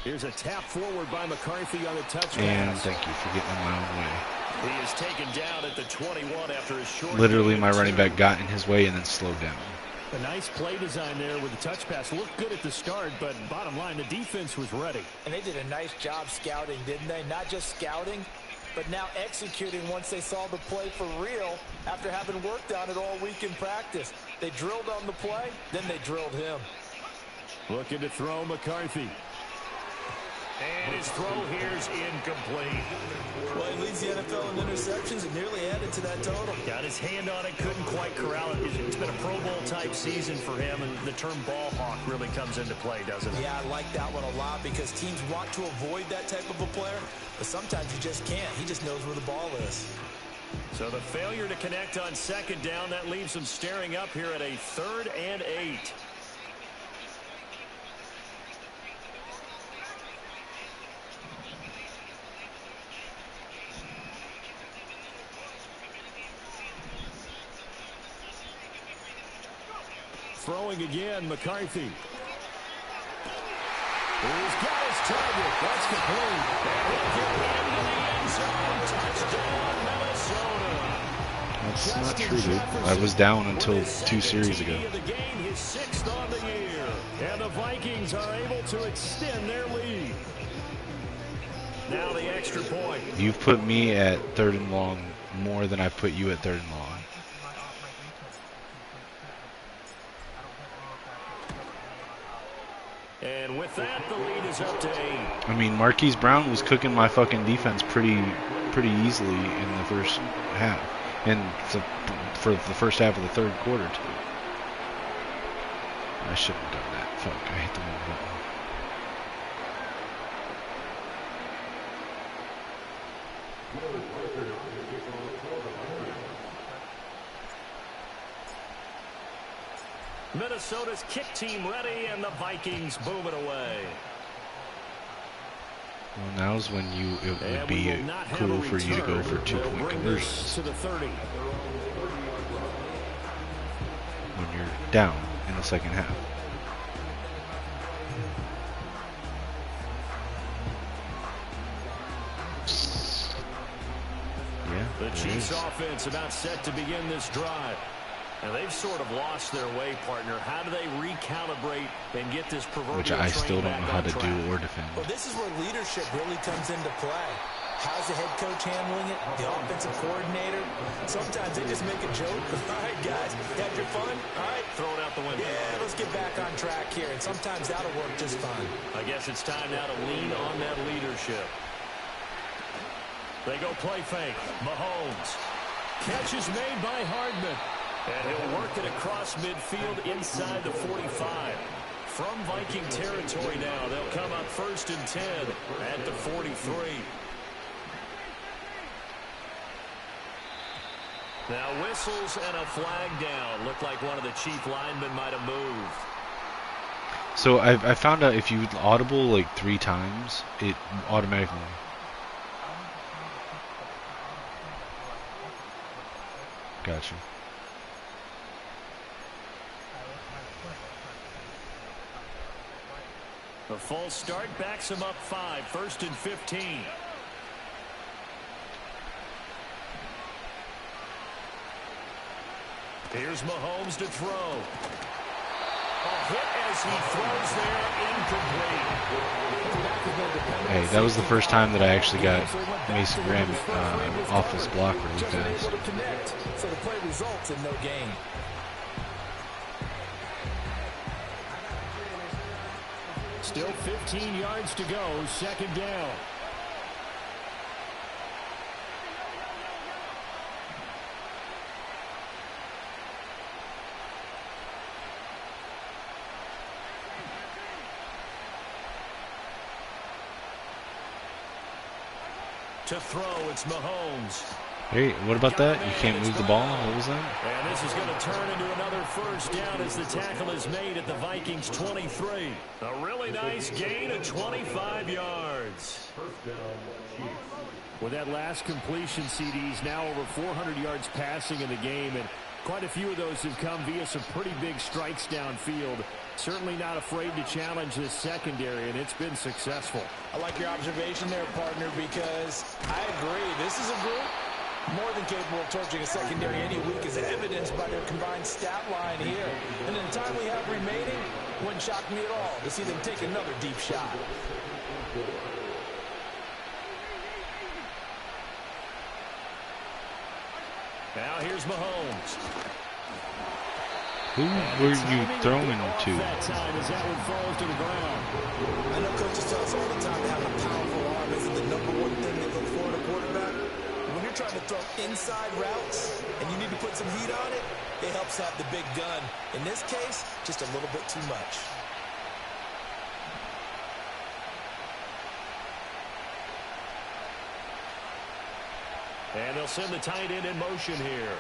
Here's a tap forward by McCarthy on the touchdown. And thank you for getting in my own way. He is taken down at the 21 after a short. Literally, my running back got in his way and then slowed down. A nice play design there with the touch pass. Looked good at the start, but bottom line, the defense was ready. And they did a nice job scouting, didn't they? Not just scouting, but now executing once they saw the play for real after having worked on it all week in practice. They drilled on the play, then they drilled him. Looking to throw McCarthy. And his throw here's incomplete. Well, he leads the NFL in interceptions and nearly added to that total. Got his hand on it, couldn't quite corral it. It's been a Pro Bowl type season for him, and the term ball hawk really comes into play, doesn't it? Yeah, I like that one a lot because teams want to avoid that type of a player, but sometimes you just can't. He just knows where the ball is. So the failure to connect on 2nd down, that leaves him staring up here at a 3rd and 8. Throwing again, McCarthy. He's got his target. That's complete. And he'll get into the end zone. Touchdown, Minnesota. That's not true, dude. I was down until 2 series ago. The game, his 6th on the year. And the Vikings are able to extend their lead. Now the extra point. You've put me at 3rd and long more than I've put you at 3rd and long. And with that, the lead is up to 8. I mean, Marquise Brown was cooking my fucking defense pretty easily in the first half, and for the first half of the 3rd quarter too. I shouldn't have done that. Fuck, I hit the wrong button. Minnesota's kick team ready, and the Vikings boom it away. Well, now's when it would be cool for you to go for 2-point conversions. To the 30. When you're down in the second half. Yeah. The Chiefs offense about set to begin this drive. And they've sort of lost their way, partner. How do they recalibrate and get this proverbial Which I still don't know how to track? do or defend. Well, this is where leadership really comes into play. How's the head coach handling it? The offensive coordinator? Sometimes they just make a joke. All right, guys, had your fun? All right. Throw it out the window. Yeah, let's get back on track here. And sometimes that'll work just fine. I guess it's time now to lean on that leadership. They go play fake. Mahomes. Catch is made by Hardman. And he'll work it across midfield inside the 45. From Viking territory now, they'll come up 1st and 10 at the 43. Now whistles and a flag down. Looked like one of the chief linemen might have moved. So I found out if you audible like 3 times, it automatically. Gotcha. A false start backs him up 5. 1st and 15. Here's Mahomes to throw. A hit as he throws there, incomplete. Hey, that was the first time that I actually got Mason Graham off his block really fast. So the play results in no gain. Still 15 yards to go, 2nd down. To throw, it's Mahomes. Hey, what about that? You can't move the ball? What was that? And this is going to turn into another 1st down as the tackle is made at the Vikings 23. A really nice gain of 25 yards. With that last completion, CDs now over 400 yards passing in the game, and quite a few of those have come via some pretty big strikes downfield. Certainly not afraid to challenge this secondary, and it's been successful. I like your observation there, partner, because I agree. This is a group more than capable of torching a secondary any week, as evidenced by their combined stat line here. And in the time we have remaining, wouldn't shock me at all to see them take another deep shot. Now here's Mahomes. Who were you throwing to? That time as that one falls to the ground. I know coaches tell us all the time that having a powerful arm isn't the #1 thing they look for in a quarterback. When you're trying to throw inside routes and you need to put some heat on it, it helps have the big gun. In this case, just a little bit too much. And they'll send the tight end in motion here.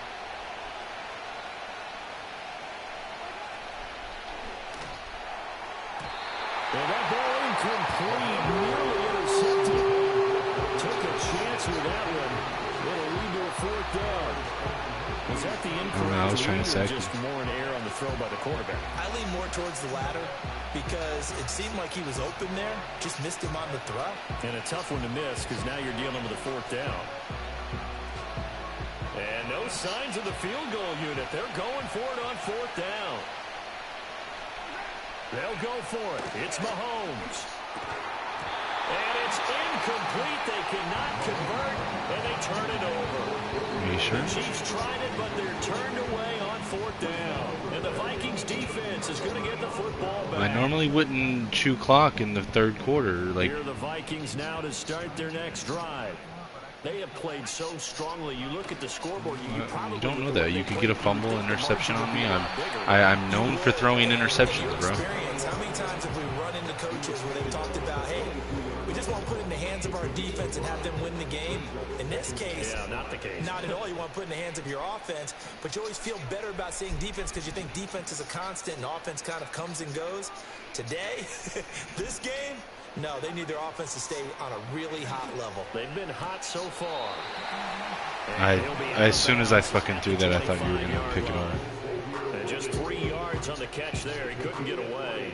And that ball incomplete, nearly intercepted. Took a chance with that one. It'll lead to a 4th down. Was that the incorrect I was trying to read, or sack him. just more an error on the throw by the quarterback? I lean more towards the latter because it seemed like he was open there, just missed him on the throw. And a tough one to miss because now you're dealing with a 4th down. And no signs of the field goal unit. They're going for it on 4th down. They'll go for it. It's Mahomes. And it's incomplete. They cannot convert, and they turn it over. Are you sure? The Chiefs tried it, but they're turned away on 4th down. And the Vikings defense is going to get the football back. I normally wouldn't chew clock in the 3rd quarter. Like, Here are the Vikings now to start their next drive. They have played so strongly. You look at the scoreboard. You probably don't know that. You could get a fumble interception on me. I'm known for throwing interceptions, bro. How many times have we run into coaches where they've talked about, hey, we just want to put it in the hands of our defense and have them win the game? In this case, yeah, not the case. Not at all. You want to put it in the hands of your offense, but you always feel better about saying defense because you think defense is a constant and offense kind of comes and goes. Today, this game, No, they need their offense to stay on a really hot level. They've been hot so far. As soon as I fucking threw that, I thought you were going to pick it up. And just 3 yards on the catch there. He couldn't get away.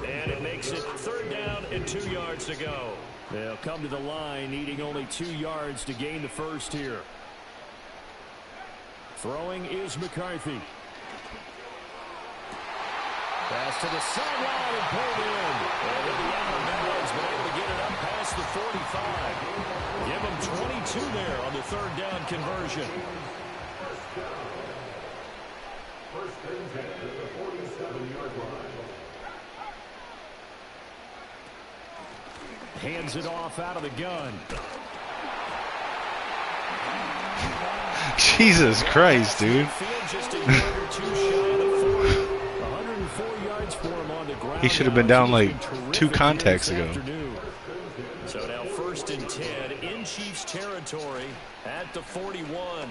And it makes it 3rd down and 2 yards to go. They'll come to the line needing only 2 yards to gain the first here. Throwing is McCarthy. Pass to the sideline and pulled in. And in the end, Madden's been able to get it up past the 45. Give him 22 there on the 3rd down conversion. First and 10 at the 47-yard line. Hands it off out of the gun. Jesus Christ, dude. Just a yard or two shy of the 40. 104 yards for him on the ground. He should have been down like 2 contacts ago. So now 1st and 10 in Chiefs territory at the 41.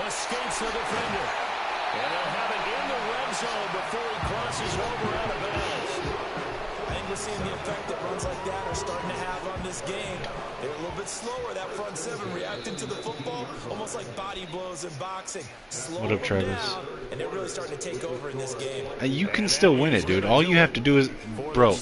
Escapes the defender. And they'll have it in the red zone before he crosses over out of bounds. I think we're seeing the effect that runs like that are starting to have on this game. They're a little bit slower, that front 7, reacting to the football, almost like body blows in boxing. What up, Travis? Down, and they're really starting to take over in this game. You can still win it, dude. All you have to do is, bro,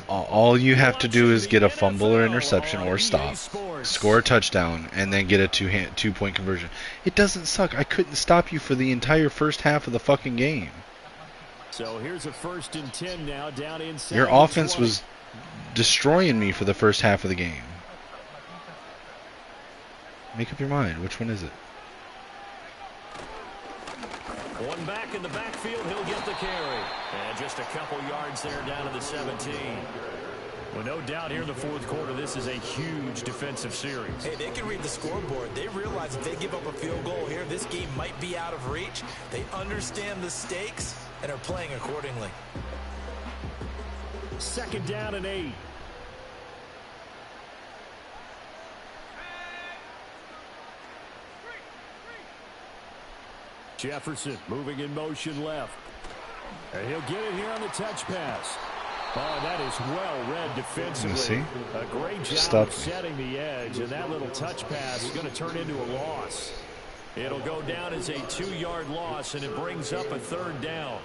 all you have to do is get a fumble or interception or a stop, score a touchdown, and then get a 2-point conversion. It doesn't suck. I couldn't stop you for the entire first half of the fucking game. So here's a 1st and 10 now, down inside. Your offense was destroying me for the first half of the game. Make up your mind. Which one is it? One back in the backfield, he'll get the carry. And just a couple yards there down to the 17. Well, no doubt here in the 4th quarter, this is a huge defensive series. Hey, they can read the scoreboard. They realize if they give up a field goal here, this game might be out of reach. They understand the stakes and are playing accordingly. 2nd down and 8. Jefferson moving in motion left. And he'll get it here on the touch pass. Oh, that is well read defensively. A great job of setting the edge, and that little touch pass is going to turn into a loss. It'll go down as a 2-yard loss, and it brings up a 3rd down.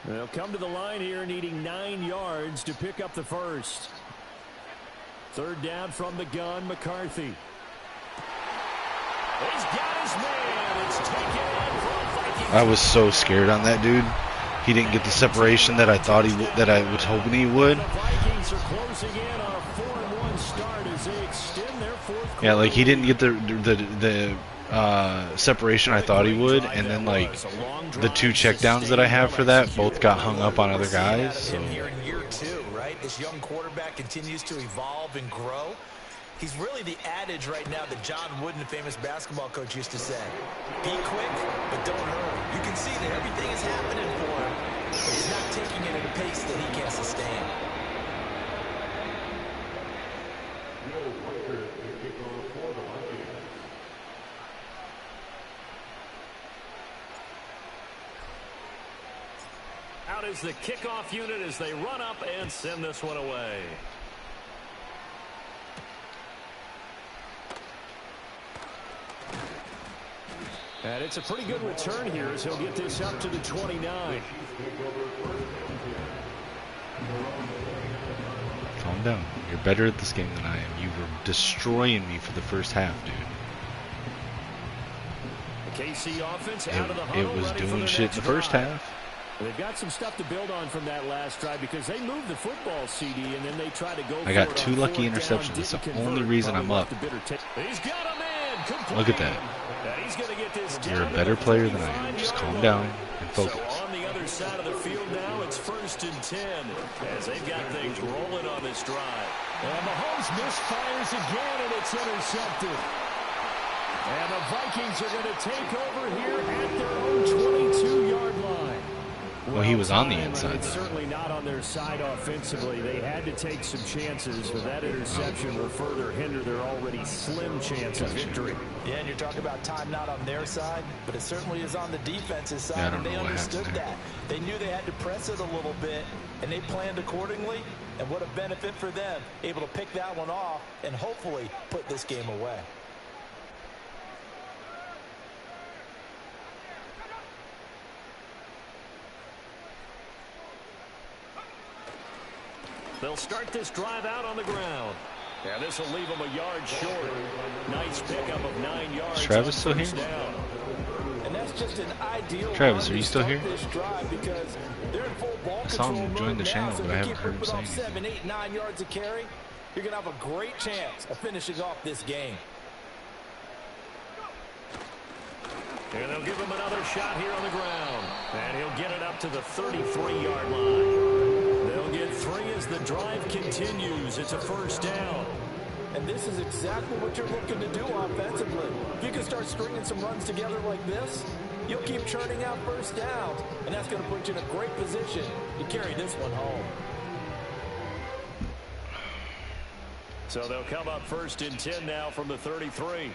They'll come to the line here needing 9 yards to pick up the first. 3rd down from the gun, McCarthy. He's got his man. It's taken in from Vikings. I was so scared on that dude. He didn't get the separation that I thought that I was hoping he would. The Vikings are closing in on a 4-1 start as they extend their 4th quarter. Yeah, like he didn't get the separation I thought he would, and then like the 2 checkdowns that I have for that both got hung up on other guys. So. Here in year 2, right? This young quarterback continues to evolve and grow. He's really the adage right now that John Wooden, the famous basketball coach, used to say. Be quick, but don't hurry. You can see that everything is happening for him, but he's not taking it at a pace that he can't sustain. Out is the kickoff unit as they run up and send this one away. And it's a pretty good return here as he'll get this up to the 29. Calm down. You're better at this game than I am. You were destroying me for the first half, dude. The KC offense out of the huddle. It was doing shit in the first half. They've got some stuff to build on from that last drive because they moved the football, CD, and then they tried to go. I got 2 lucky interceptions. That's the only reason I'm up. He's got a man. Look at that. He's going to get this. You're a better player than I am. Just calm down and focus. So on the other side of the field now, it's 1st and 10 as they've got things rolling on this drive. And Mahomes misfires again, and it's intercepted. And the Vikings are going to take over here at their own 22-yard line. Well, he was on the inside, It's though. certainly not on their side offensively. They had to take some chances, but that interception will further hinder their already slim chance of victory. Yeah, and you're talking about time not on their side, but it certainly is on the defense's side, Yeah, I don't and they know what understood happened there. that. They knew they had to press it a little bit, and they planned accordingly, and what a benefit for them, able to pick that one off and hopefully put this game away. They'll start this drive out on the ground. And this will leave them a yard short. Nice pickup of 9 yards. Is Travis still here? Down. And that's just an ideal Travis, run are you to still start here? this drive because they're in full ball I saw him control join mode the now, channel, so but if I you haven't keep heard him ripping say off anything. 7, 8, 9 yards of carry, you're going to have a great chance of finishing off this game. And they'll give him another shot here on the ground. And he'll get it up to the 33-yard line. They'll get 3 as the drive continues. It's a first down. And this is exactly what you're looking to do offensively. If you can start stringing some runs together like this, you'll keep churning out first downs, and that's going to put you in a great position to carry this one home. So they'll come up first and 10 now from the 33.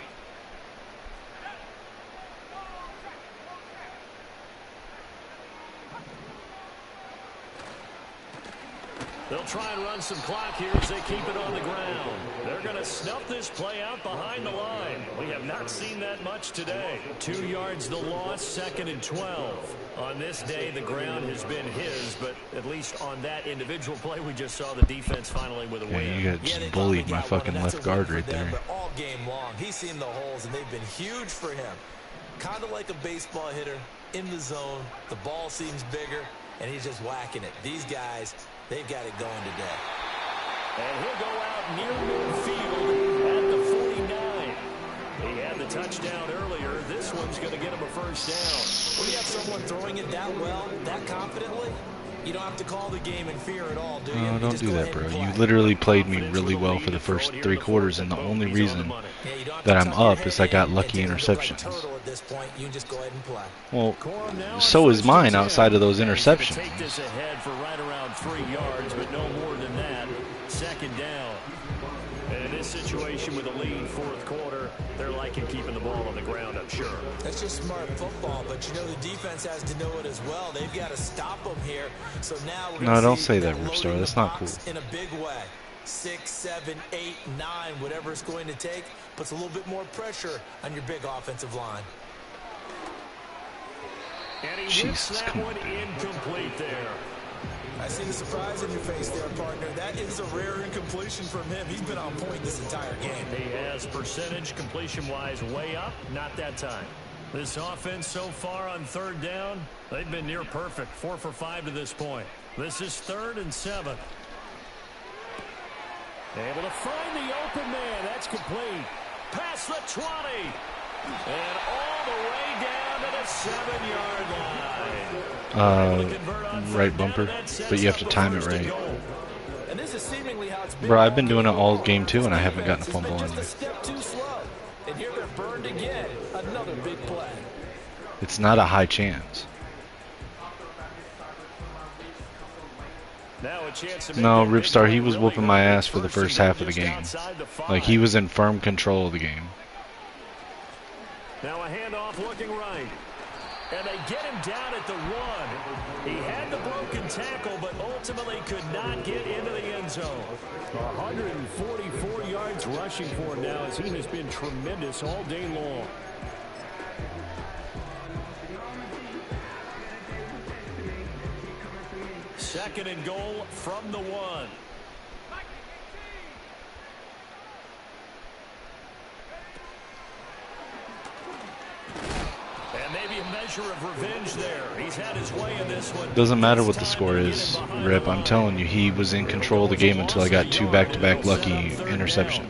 They'll try and run some clock here as they keep it on the ground. They're going to snuff this play out behind the line. We have not seen that much today. 2 yards the loss, 2nd and 12. On this day, the ground has been his, but at least on that individual play, we just saw the defense finally with a Yeah, win. you got just bullied my fucking left guard right there. But all game long, he's seen the holes, and they've been huge for him. Kind of like a baseball hitter in the zone. The ball seems bigger, and he's just whacking it. These guys, they've got it going today. And he'll go out near midfield at the 49. He had the touchdown earlier. This one's going to get him a first down. When you have someone throwing it that well, that confidently, you don't have to call the game in fear at all, do you? No, You don't just do go that, ahead bro. and You play. literally played me really well for the first 3 quarters, and the only reason that I'm up is I got lucky interceptions. Well, so is mine outside of those interceptions. Take this ahead for right around 3 yards, but no more than that. 2nd down. And in this situation with a lead 4th quarter, they're liking keeping the ball on the ground, I'm sure. That's just smart football, but you know the defense has to know it as well. They've got to stop them here. So now we're No, don't see say that, them Ripstar. loading That's the not box cool. in a big way. 6, 7, 8, 9, whatever it's going to take, puts a little bit more pressure on your big offensive line. And he Jesus, hits that come one on. incomplete there. I see the surprise in your face there, partner. That is a rare incompletion from him. He's been on point this entire game. He has percentage completion-wise way up, not that time. This offense so far on 3rd down, they've been near perfect, 4 for 5 to this point. This is 3rd and 7. Able to find the open man. That's complete. Past the 20. And all the way down to the 7-yard line. Right bumper, but you have to time it right. And this is seemingly how it's been. Bro, I've been doing it all game too, and I haven't gotten a It's been fumble on just me. a step too slow. And here they're burned again. Another big play. It's not a high chance. Now a chance to make No, that big Ripstar, he play was really whooping my early. ass for the First first and half of the just game. outside the 5. Like, he was in firm control of the game. Now a handoff looking right. And they get him down at the 1. He had the broken tackle, but ultimately could not get into the end zone. 144 yards rushing for him now, as he has been tremendous all day long. Second and goal from the 1. And maybe a measure of revenge there. He's had his way in this one. Doesn't matter what the score is, Rip. I'm telling you, he was in control of the game until I got 2 back-to-back lucky interceptions.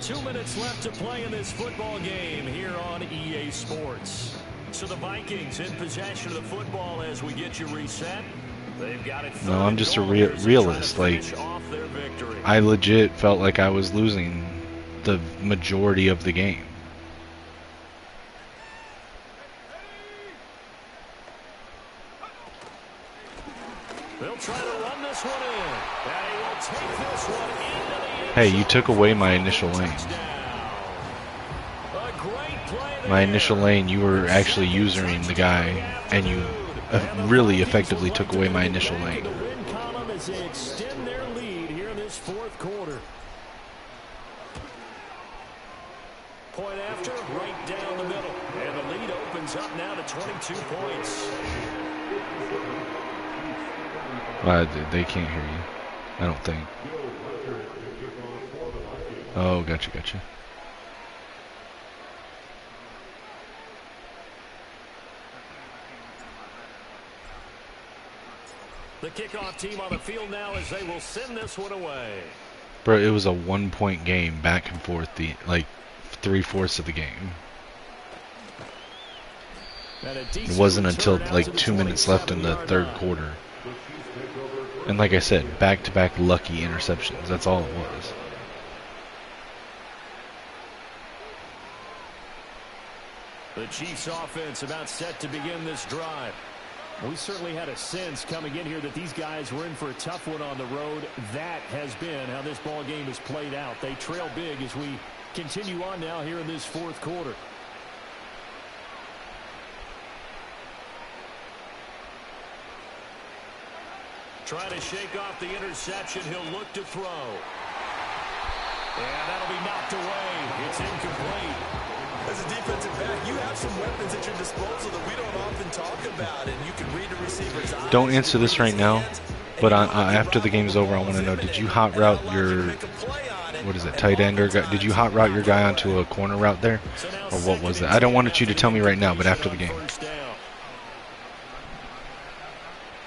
2 minutes left to play in this football game here on EA Sports. So the Vikings in possession of the football as we get you reset. They've got it. No, I'm just a realist. Like, I legit felt like I was losing the majority of the game. They'll try to run this one in. And he will take this one into the end Hey, you zone took away for my a initial lane. touchdown. A great play My there. initial lane, you were actually using the guy, and you really effectively took away my initial lane. The win column as they extend their lead here in this fourth quarter. Point after, right down the middle. And the lead opens up now to 22 points. They can't hear you. I don't think. Oh, gotcha. The kickoff team on the field now as they will send this one away. Bro, it was a 1-point game, back and forth, like 3/4 of the game. It wasn't until like 2 minutes left in the third quarter. And like I said, back-to-back lucky interceptions. That's all it was. The Chiefs offense about set to begin this drive. We certainly had a sense coming in here that these guys were in for a tough one on the road. That has been how this ball game has played out. They trail big as we continue on now here in this fourth quarter. Trying to shake off the interception. He'll look to throw. And that'll be knocked away. It's incomplete. As a defensive back, you have some weapons at your disposal that we don't often talk about, and you can read the receiver's eyes. Don't answer this right now, but after the game's over, I want to know, did you hot route your, what is it, tight end? Or did you hot route your guy onto a corner route there? Or what was that? I don't want you to tell me right now, but after the game.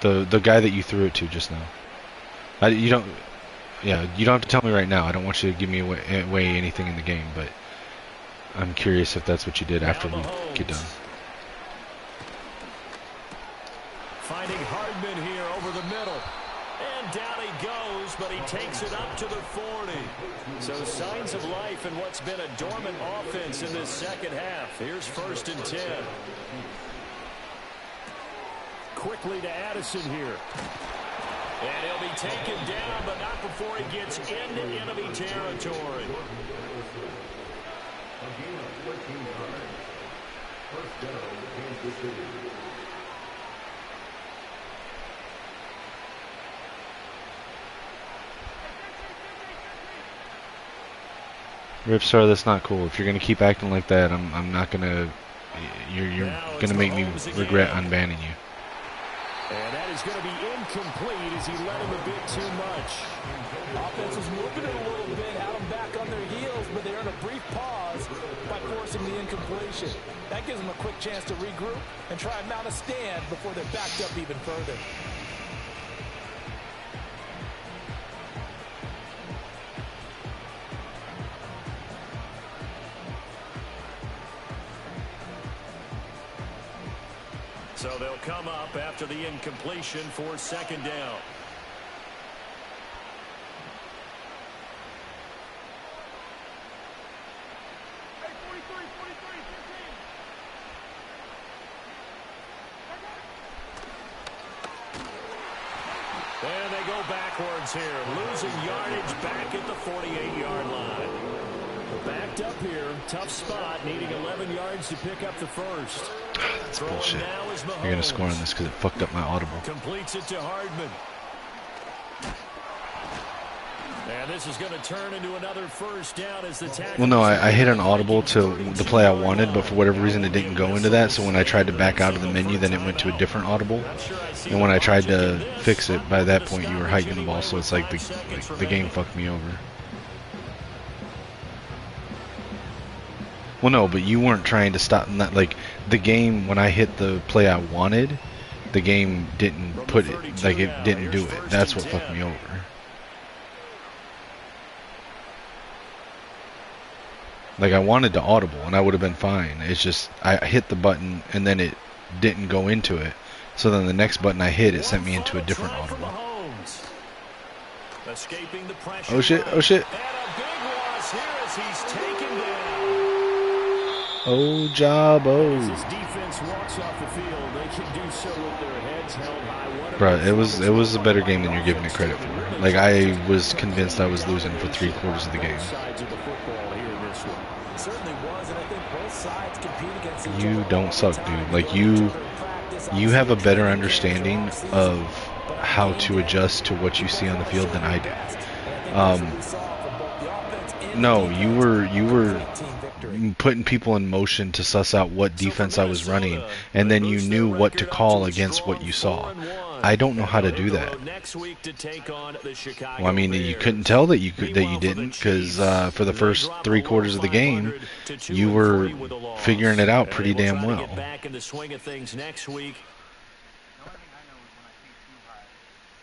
The guy that you threw it to just now. You don't have to tell me right now. I don't want you to give me away anything in the game, but I'm curious if that's what you did after we get done. Finding Hardman here over the middle. And down he goes, but he takes it up to the 40. So signs of life in what's been a dormant offense in this second half. Here's 1st and 10. Quickly to Addison here. And he'll be taken down, but not before he gets into enemy territory. Ripstar, that's not cool. If you're gonna keep acting like that, I'm not gonna. You're gonna make me regret unbanning you. And that is going to be incomplete as he led him a bit too much. Offense was moving it a little bit, had them back on their heels, but they earned a brief pause by forcing the incompletion. That gives them a quick chance to regroup and try and mount a stand before they're backed up even further. So they'll come up after the incompletion for 2nd down. And they go backwards here, losing yardage back at the 48-yard line. Backed up here, tough spot, needing 11 yards to pick up the first. That's bullshit. You're gonna score on this because it fucked up my audible. Completes it to Hardman. And this is going to turn into another 1st down as the tackle. Well, no, I hit an audible to the play I wanted, but for whatever reason it didn't go into that. So when I tried to back out of the menu, then it went to a different audible. And when I tried to fix it, by that point you were hiking the ball, so it's like the game fucked me over. Well, no, but you weren't trying to stop. Like the game, when I hit the play I wanted, the game didn't put it. Like it didn't do it. That's what fucked me over. Like I wanted to audible, and I would have been fine. It's just I hit the button, and then it didn't go into it. So then the next button I hit, it sent me into a different audible. Oh shit! Oh shit! Oh, As Jabo. this defense walks off the field, they can do so with their heads held high. What a Bro, performance it was a by better game than you're giving it offense credit to for. really Like, just I was convinced I was losing for domination 3/4 of the on game. both sides of the football here in this one. It certainly was, and I think both sides compete against each You other don't all the suck, time. dude. You Like, go to each you other in practice. you Obviously, have your a better training camps are understanding off season, of but on how game to day, adjust to what you you see on the perform field than certainly I do. best. And I think that's what we saw from both the offense and the No, you defense. were A complete team victory. putting people in motion to suss out what So for defense I was running, Minnesota, and they then you boost their knew what to record up to call a against what strong you saw. 4-1. I don't know And how they'll to hit do the that. road next week to take on the Chicago Well, I mean, you couldn't Bears. tell that you Meanwhile, for the didn't, because Chiefs, for the they first drop 3/4 below of the game, 500 to you were 2-3 with a figuring loss. it out And they pretty will damn try to get well. back in the swing of things next week. The only thing I know is when I see too high,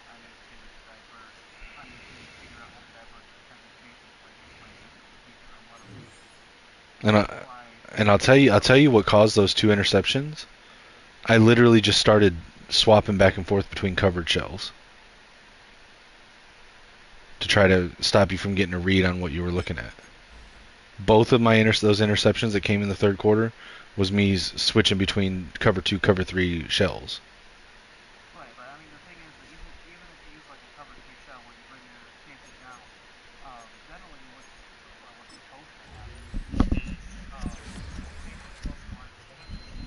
I need to divert. I need to figure out how to divert the presentation so I can play against the receiver on one of them. And That's I, why. and I'll tell you what caused those 2 interceptions. I literally just started swapping back and forth between covered shells to try to stop you from getting a read on what you were looking at. Both of my those interceptions that came in the third quarter was me switching between cover 2, cover 3 shells. Right, but I mean the thing is, that even if you use like a cover three shell where you bring your safety down, generally what's supposed to happen is the safety's supposed to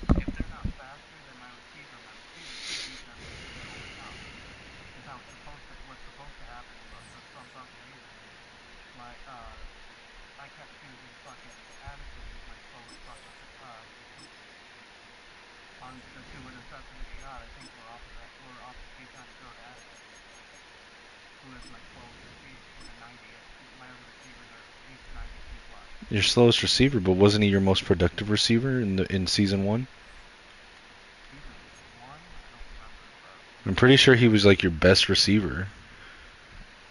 like if they're not faster than my receiver should beat them over top. Is how it's supposed to what's supposed to happen. But for some reason, my I kept choosing fucking Addison as my slowest fucking on the 2 interceptions that he got. I think were off of me trying to throw to Addison, who is my slowest receiver with a 98. My other receivers are 92 plus. Your slowest receiver, but wasn't he your most productive receiver in season 1? Season 1, I don't remember, but I'm pretty sure he was like your best receiver.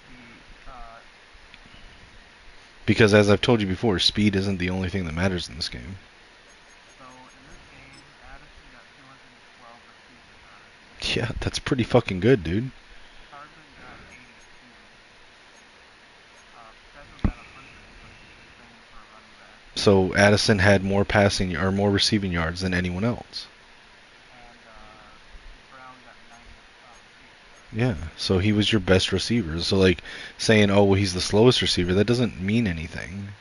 he Because as I've told you before, speed isn't the only thing that matters in this game. so in this game, Addison got 212 receiving yards. Yeah, that's pretty fucking good, dude. Hardman got 82. Stedman got 100, which is insane for a running back. So Addison had more passing or more receiving yards than anyone else. And Brown got 90 receiving yards. Yeah, so he was your best receiver. So like saying, "Oh, well, he's the slowest receiver," that doesn't mean anything.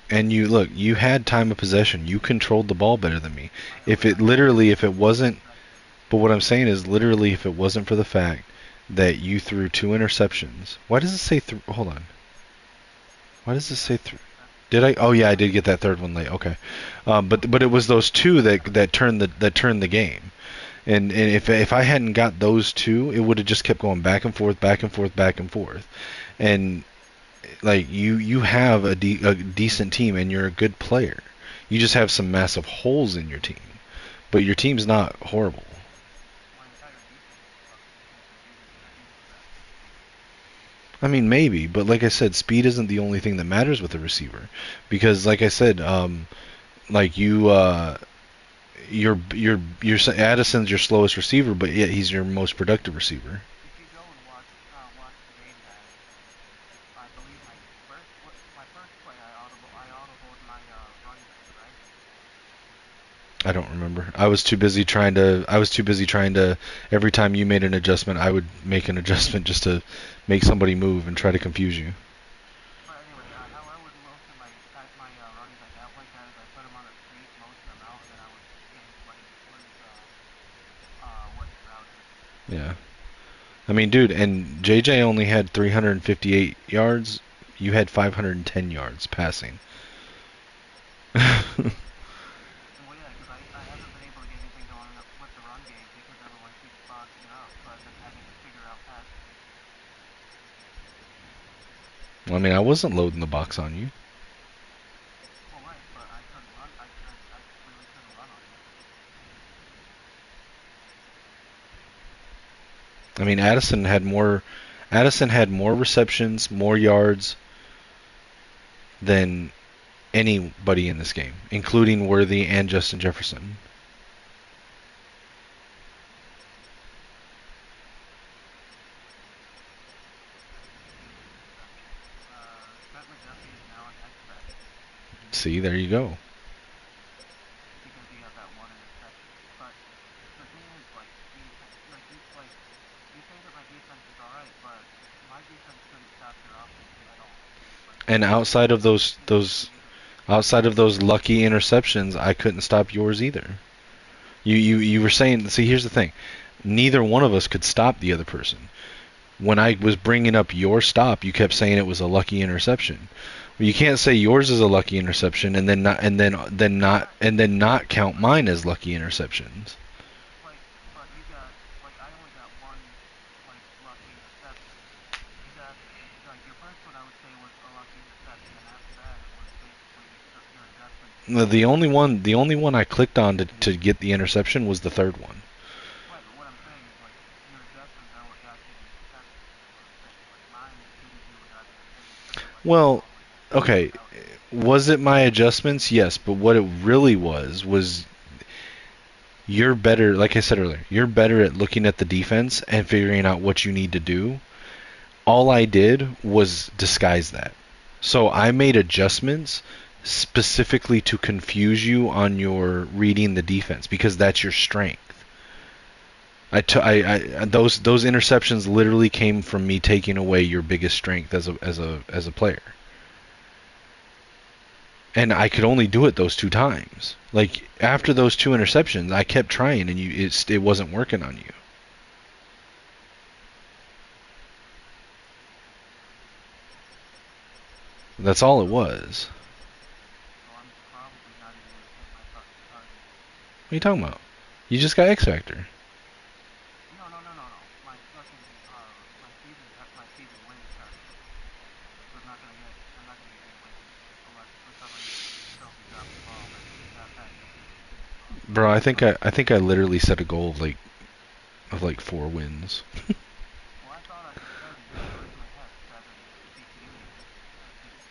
And you had time of possession. You controlled the ball better than me. If it wasn't, but what I'm saying is literally if it wasn't for the fact that you threw 2 interceptions. Why does it say hold on. Why does it say Did I? Oh yeah, I did get that third one late. Okay, but it was those 2 that turned the game. And if I hadn't got those 2, it would have just kept going back and forth, back and forth, back and forth. And like you have a decent team and you're a good player. You just have some massive holes in your team, but your team's not horrible. My entire defense is fucking decent. I think it's the best in the league. I mean, maybe, but like I said, speed isn't the only thing that matters with a receiver, because like I said, like your Addison's your slowest receiver, but yet he's your most productive receiver. If you go and watch the game back, I believe my first play I audibled my running back, right? I don't remember. I was too busy trying to. Every time you made an adjustment, I would make an adjustment just to make somebody move and try to confuse you. But anyway, how I would motion my running back out like that is I put him on a sweep, motion him out, and then I would change what his route is. Yeah. I mean, dude, and JJ only had 358 yards. You had 510 yards passing. Well, yeah, because I haven't been able to get anything going with the run game because everyone keeps boxing out, so I've been having to figure out passing. Well, I mean, I wasn't loading the box on you. Well, right, but I couldn't run. I completely couldn't run on you. I mean, Addison had more receptions, more yards than anybody in this game, including Worthy and Justin Jefferson. See, there you go. because he got that one interception. But the thing is, like, you say that my defense is alright, but my defense couldn't stop your offense at all. Like, And outside of those lucky interceptions, I couldn't stop yours either. You were saying, see, here's the thing. Neither one of us could stop the other person. When I was bringing up your stop, you kept saying it was a lucky interception. Well, you can't say yours is a lucky interception and then not count mine as lucky interceptions. but you got, like, I only got one, like, lucky interception. You got, like, your first one I would say was a lucky interception, and after that it was basically your adjustments. The only one I clicked on to get the interception was the third one. Right, but what I'm saying is, like, your adjustments are what got you the interception, is what I'm saying. Like, mine didn't do a goddamn thing except for, like, go Well, all the way back okay, out. was it my adjustments? Yes, but what it really was you're better, like I said earlier, you're better at looking at the defense and figuring out what you need to do. All I did was disguise that. So I made adjustments specifically to confuse you on your reading the defense because that's your strength. Those interceptions literally came from me taking away your biggest strength as a player. And I could only do it those 2 times. Like after those 2 interceptions, I kept trying, and it wasn't working on you. That's all it was. So I'm probably not even going to hit my fucking target. What are you talking about? You just got X Factor. No. My fucking, my season wins target. So I'm not gonna get any wins unless for some reason Chelsea drops the ball and that passes season. Bro, I think I literally set a goal of like 4 wins. Well, I thought I had 7 because I originally had 7 CPU games, I think,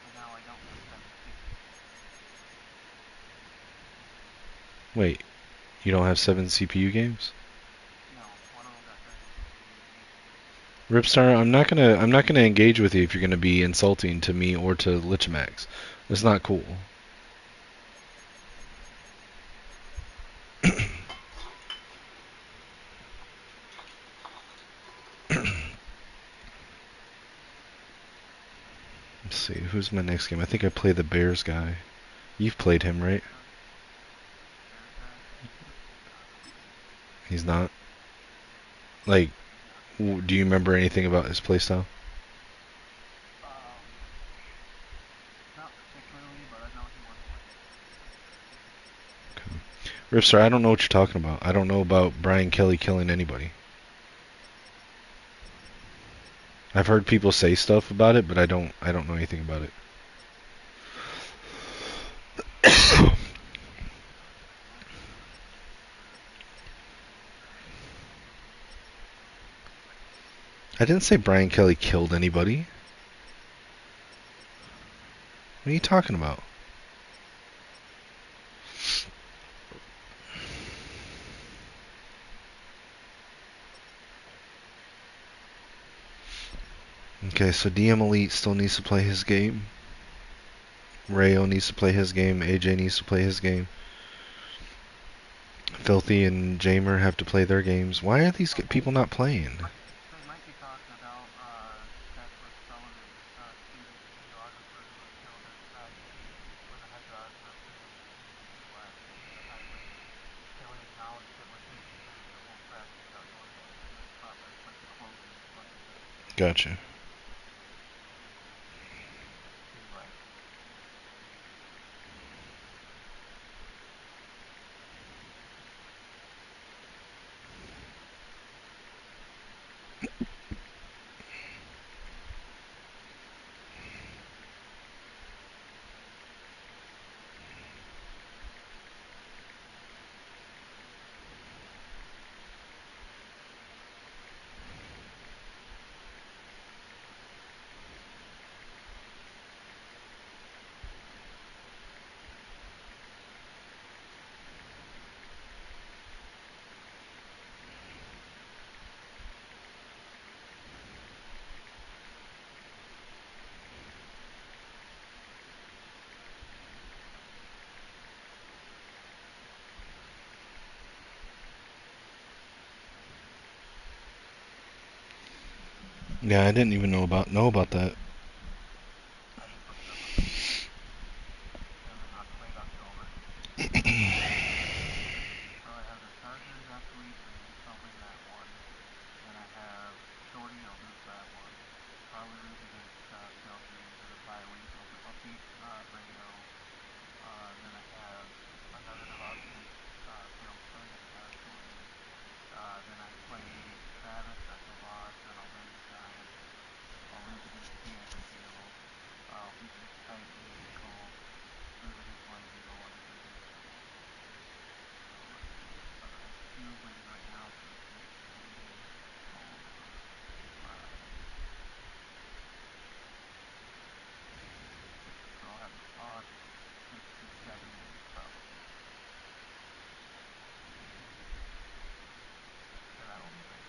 and now I don't have 7 CPU games. Wait, you don't have 7 CPU games? No, one of them got turned into a 8 game. Ripstar, I'm not gonna engage with you if you're gonna be insulting to me or to Lichemax. That's not cool. Let's see, who's my next game? I think I play the Bears guy. You've played him, right? Bears guy? No. He's not. Like, He's not. do you remember anything about his playstyle? Um, Not particularly, but I know he wasn't like a great player. Okay. Ripstar, I don't know what you're talking about. I don't know about Brian Kelly killing anybody. I've heard people say stuff about it, but I don't know anything about it. I didn't say Brian Kelly killed anybody. What are you talking about? Okay, so DM Elite still needs to play his game. Rayo needs to play his game. AJ needs to play his game. Filthy and Jamer have to play their games. Why are these people not playing? They might be talking about Tesla Sullivan, student videographer who was killed at practice with a head guard in his lap. Apparently, Kelly acknowledged it was his decision to hold practice outdoors and then thought that it's like the closing fucking thing. Gotcha. Anyway, Yeah, I didn't even know about that. I just looked it up on the weekend. It was in late October. So I have the Chargers next week, and I'll win that one. Then I have Shorty, I'll lose that one. Probably lose against Chelsea, and then a bye week. I'll beat Brado. Then I have another loss against Shorty. Then I play Travis, that's a loss. Then I'll win the Giants. I'll lose against Canfield. I'll lose against Titans and Colts. Lose against Leipzig, and lose against so let's see. So I have 2 wins right now. So 6, 5. So I'll have 6 to 7 wins probably. And that'll be great.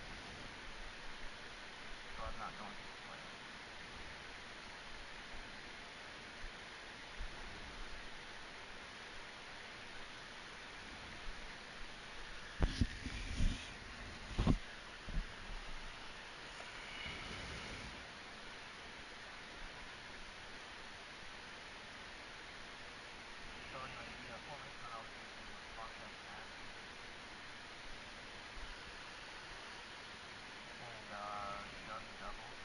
So I'm not going to the playoffs. So anyway, the formation I was using was Bobcat Nasty and Gun Doubles.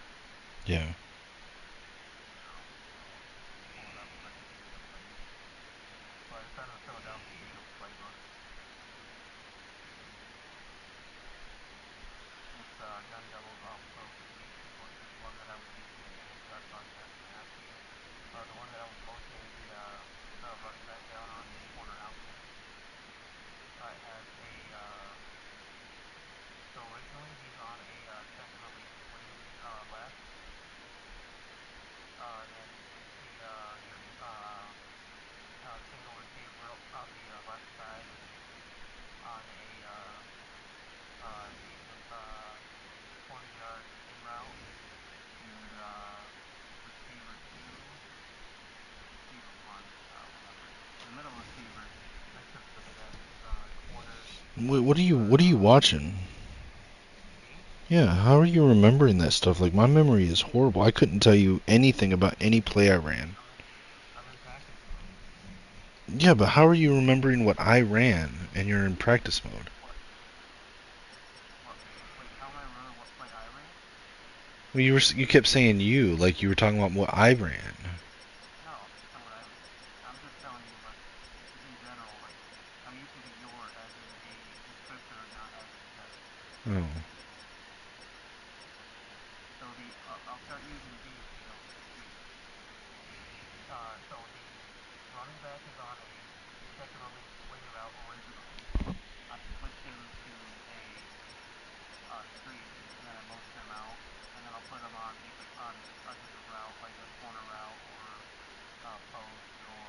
Yeah. I'll pull it up so I can give you the plays. So I decided the Philadelphia Eagles playbook. This Gun Doubles also is one that I was using against Bobcat Nasty. The one that I was posting the running back down on is corner outlet. It has a so originally he's on a second release wing left. Then the your single receiver on the left side on a decent 20-yard in route. Your receiver 2, receiver 1, whatever. The middle receiver next to the tight end is on a corner. What are you watching? Me? Yeah, how are you remembering that stuff? Like, my memory is horrible. I couldn't tell you anything about any play I ran. I'm in practice mode. Yeah, but how are you remembering what I ran and you're in practice mode? What? Wait, how am I remember what play I ran? Well, you kept saying you, like you were talking about what I ran. No, that's not what I ran. I'm just telling you, like, in general, like, I'm using the your as in a descriptor, not as a stat. Oh. So I'll start using these so you don't get confused. So the running back is on a second release swing route originally. I switch him to a screen, and then I motion him out, and then I'll put him on a different route, like a corner route or post or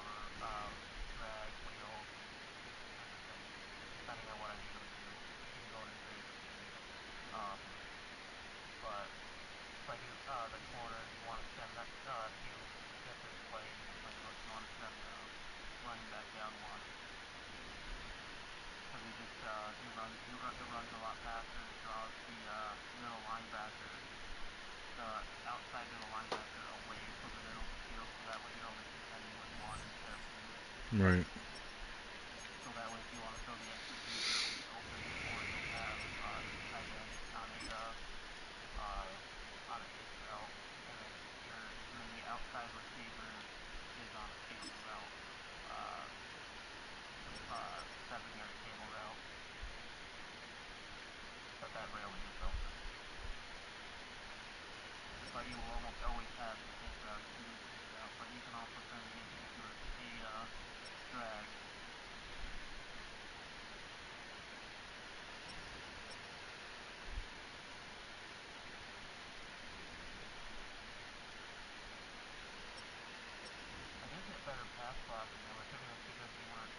drag wheel type of thing, depending on what I need him to do. He can go in trades with me. Um, but like the corner, you want to send that if you get this play in your playbook, you want to send the running back down one because it runs a lot faster and it draws the middle linebacker, the outside middle linebacker away from the middle of the field, so that way you're only contending with one instead of 2. Right. So that way, if you want to throw the extra deep, it'll be open, or you'll have the tight end on a hitch route, and then the outside receiver is on a cable route, uh, 7-yard cable route, but that rarely gets open. But you will almost always have the hitch route if you use the hitch route, but you can also turn it into a drag. I did get better pass blocking. I was hitting it because you weren't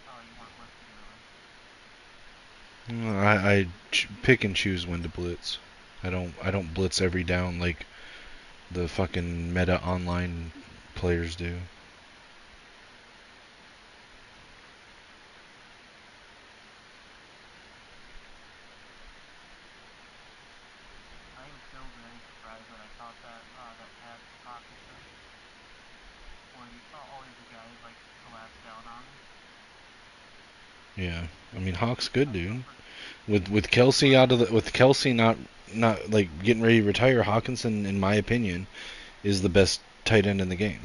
blitzing really. I pick and choose when to blitz. I don't blitz every down like the fucking meta online players do. I am still very surprised that I about that pass to Hawkinson, where all these guys like collapse down on him. Yeah, I mean Hawk's good, dude. Pretty- With Kelsey out of with Kelsey not like getting ready to retire, Hawkinson, in my opinion, is the best tight end in the game.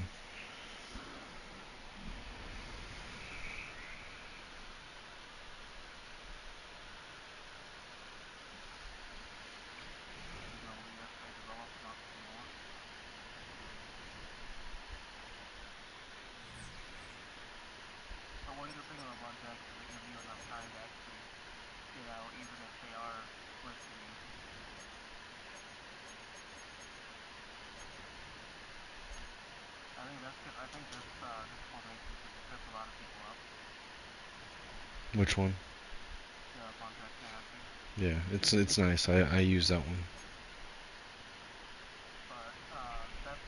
They develop enough more. But what are you thinking about runbacks? Does it give you enough time to actually get out, even if they are risking you? I think this formation trips a lot of people up. Which one? The runback passing. Yeah, it's nice. I use that one. But that's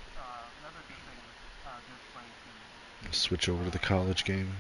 another good thing. Good play to Switch over to the college game.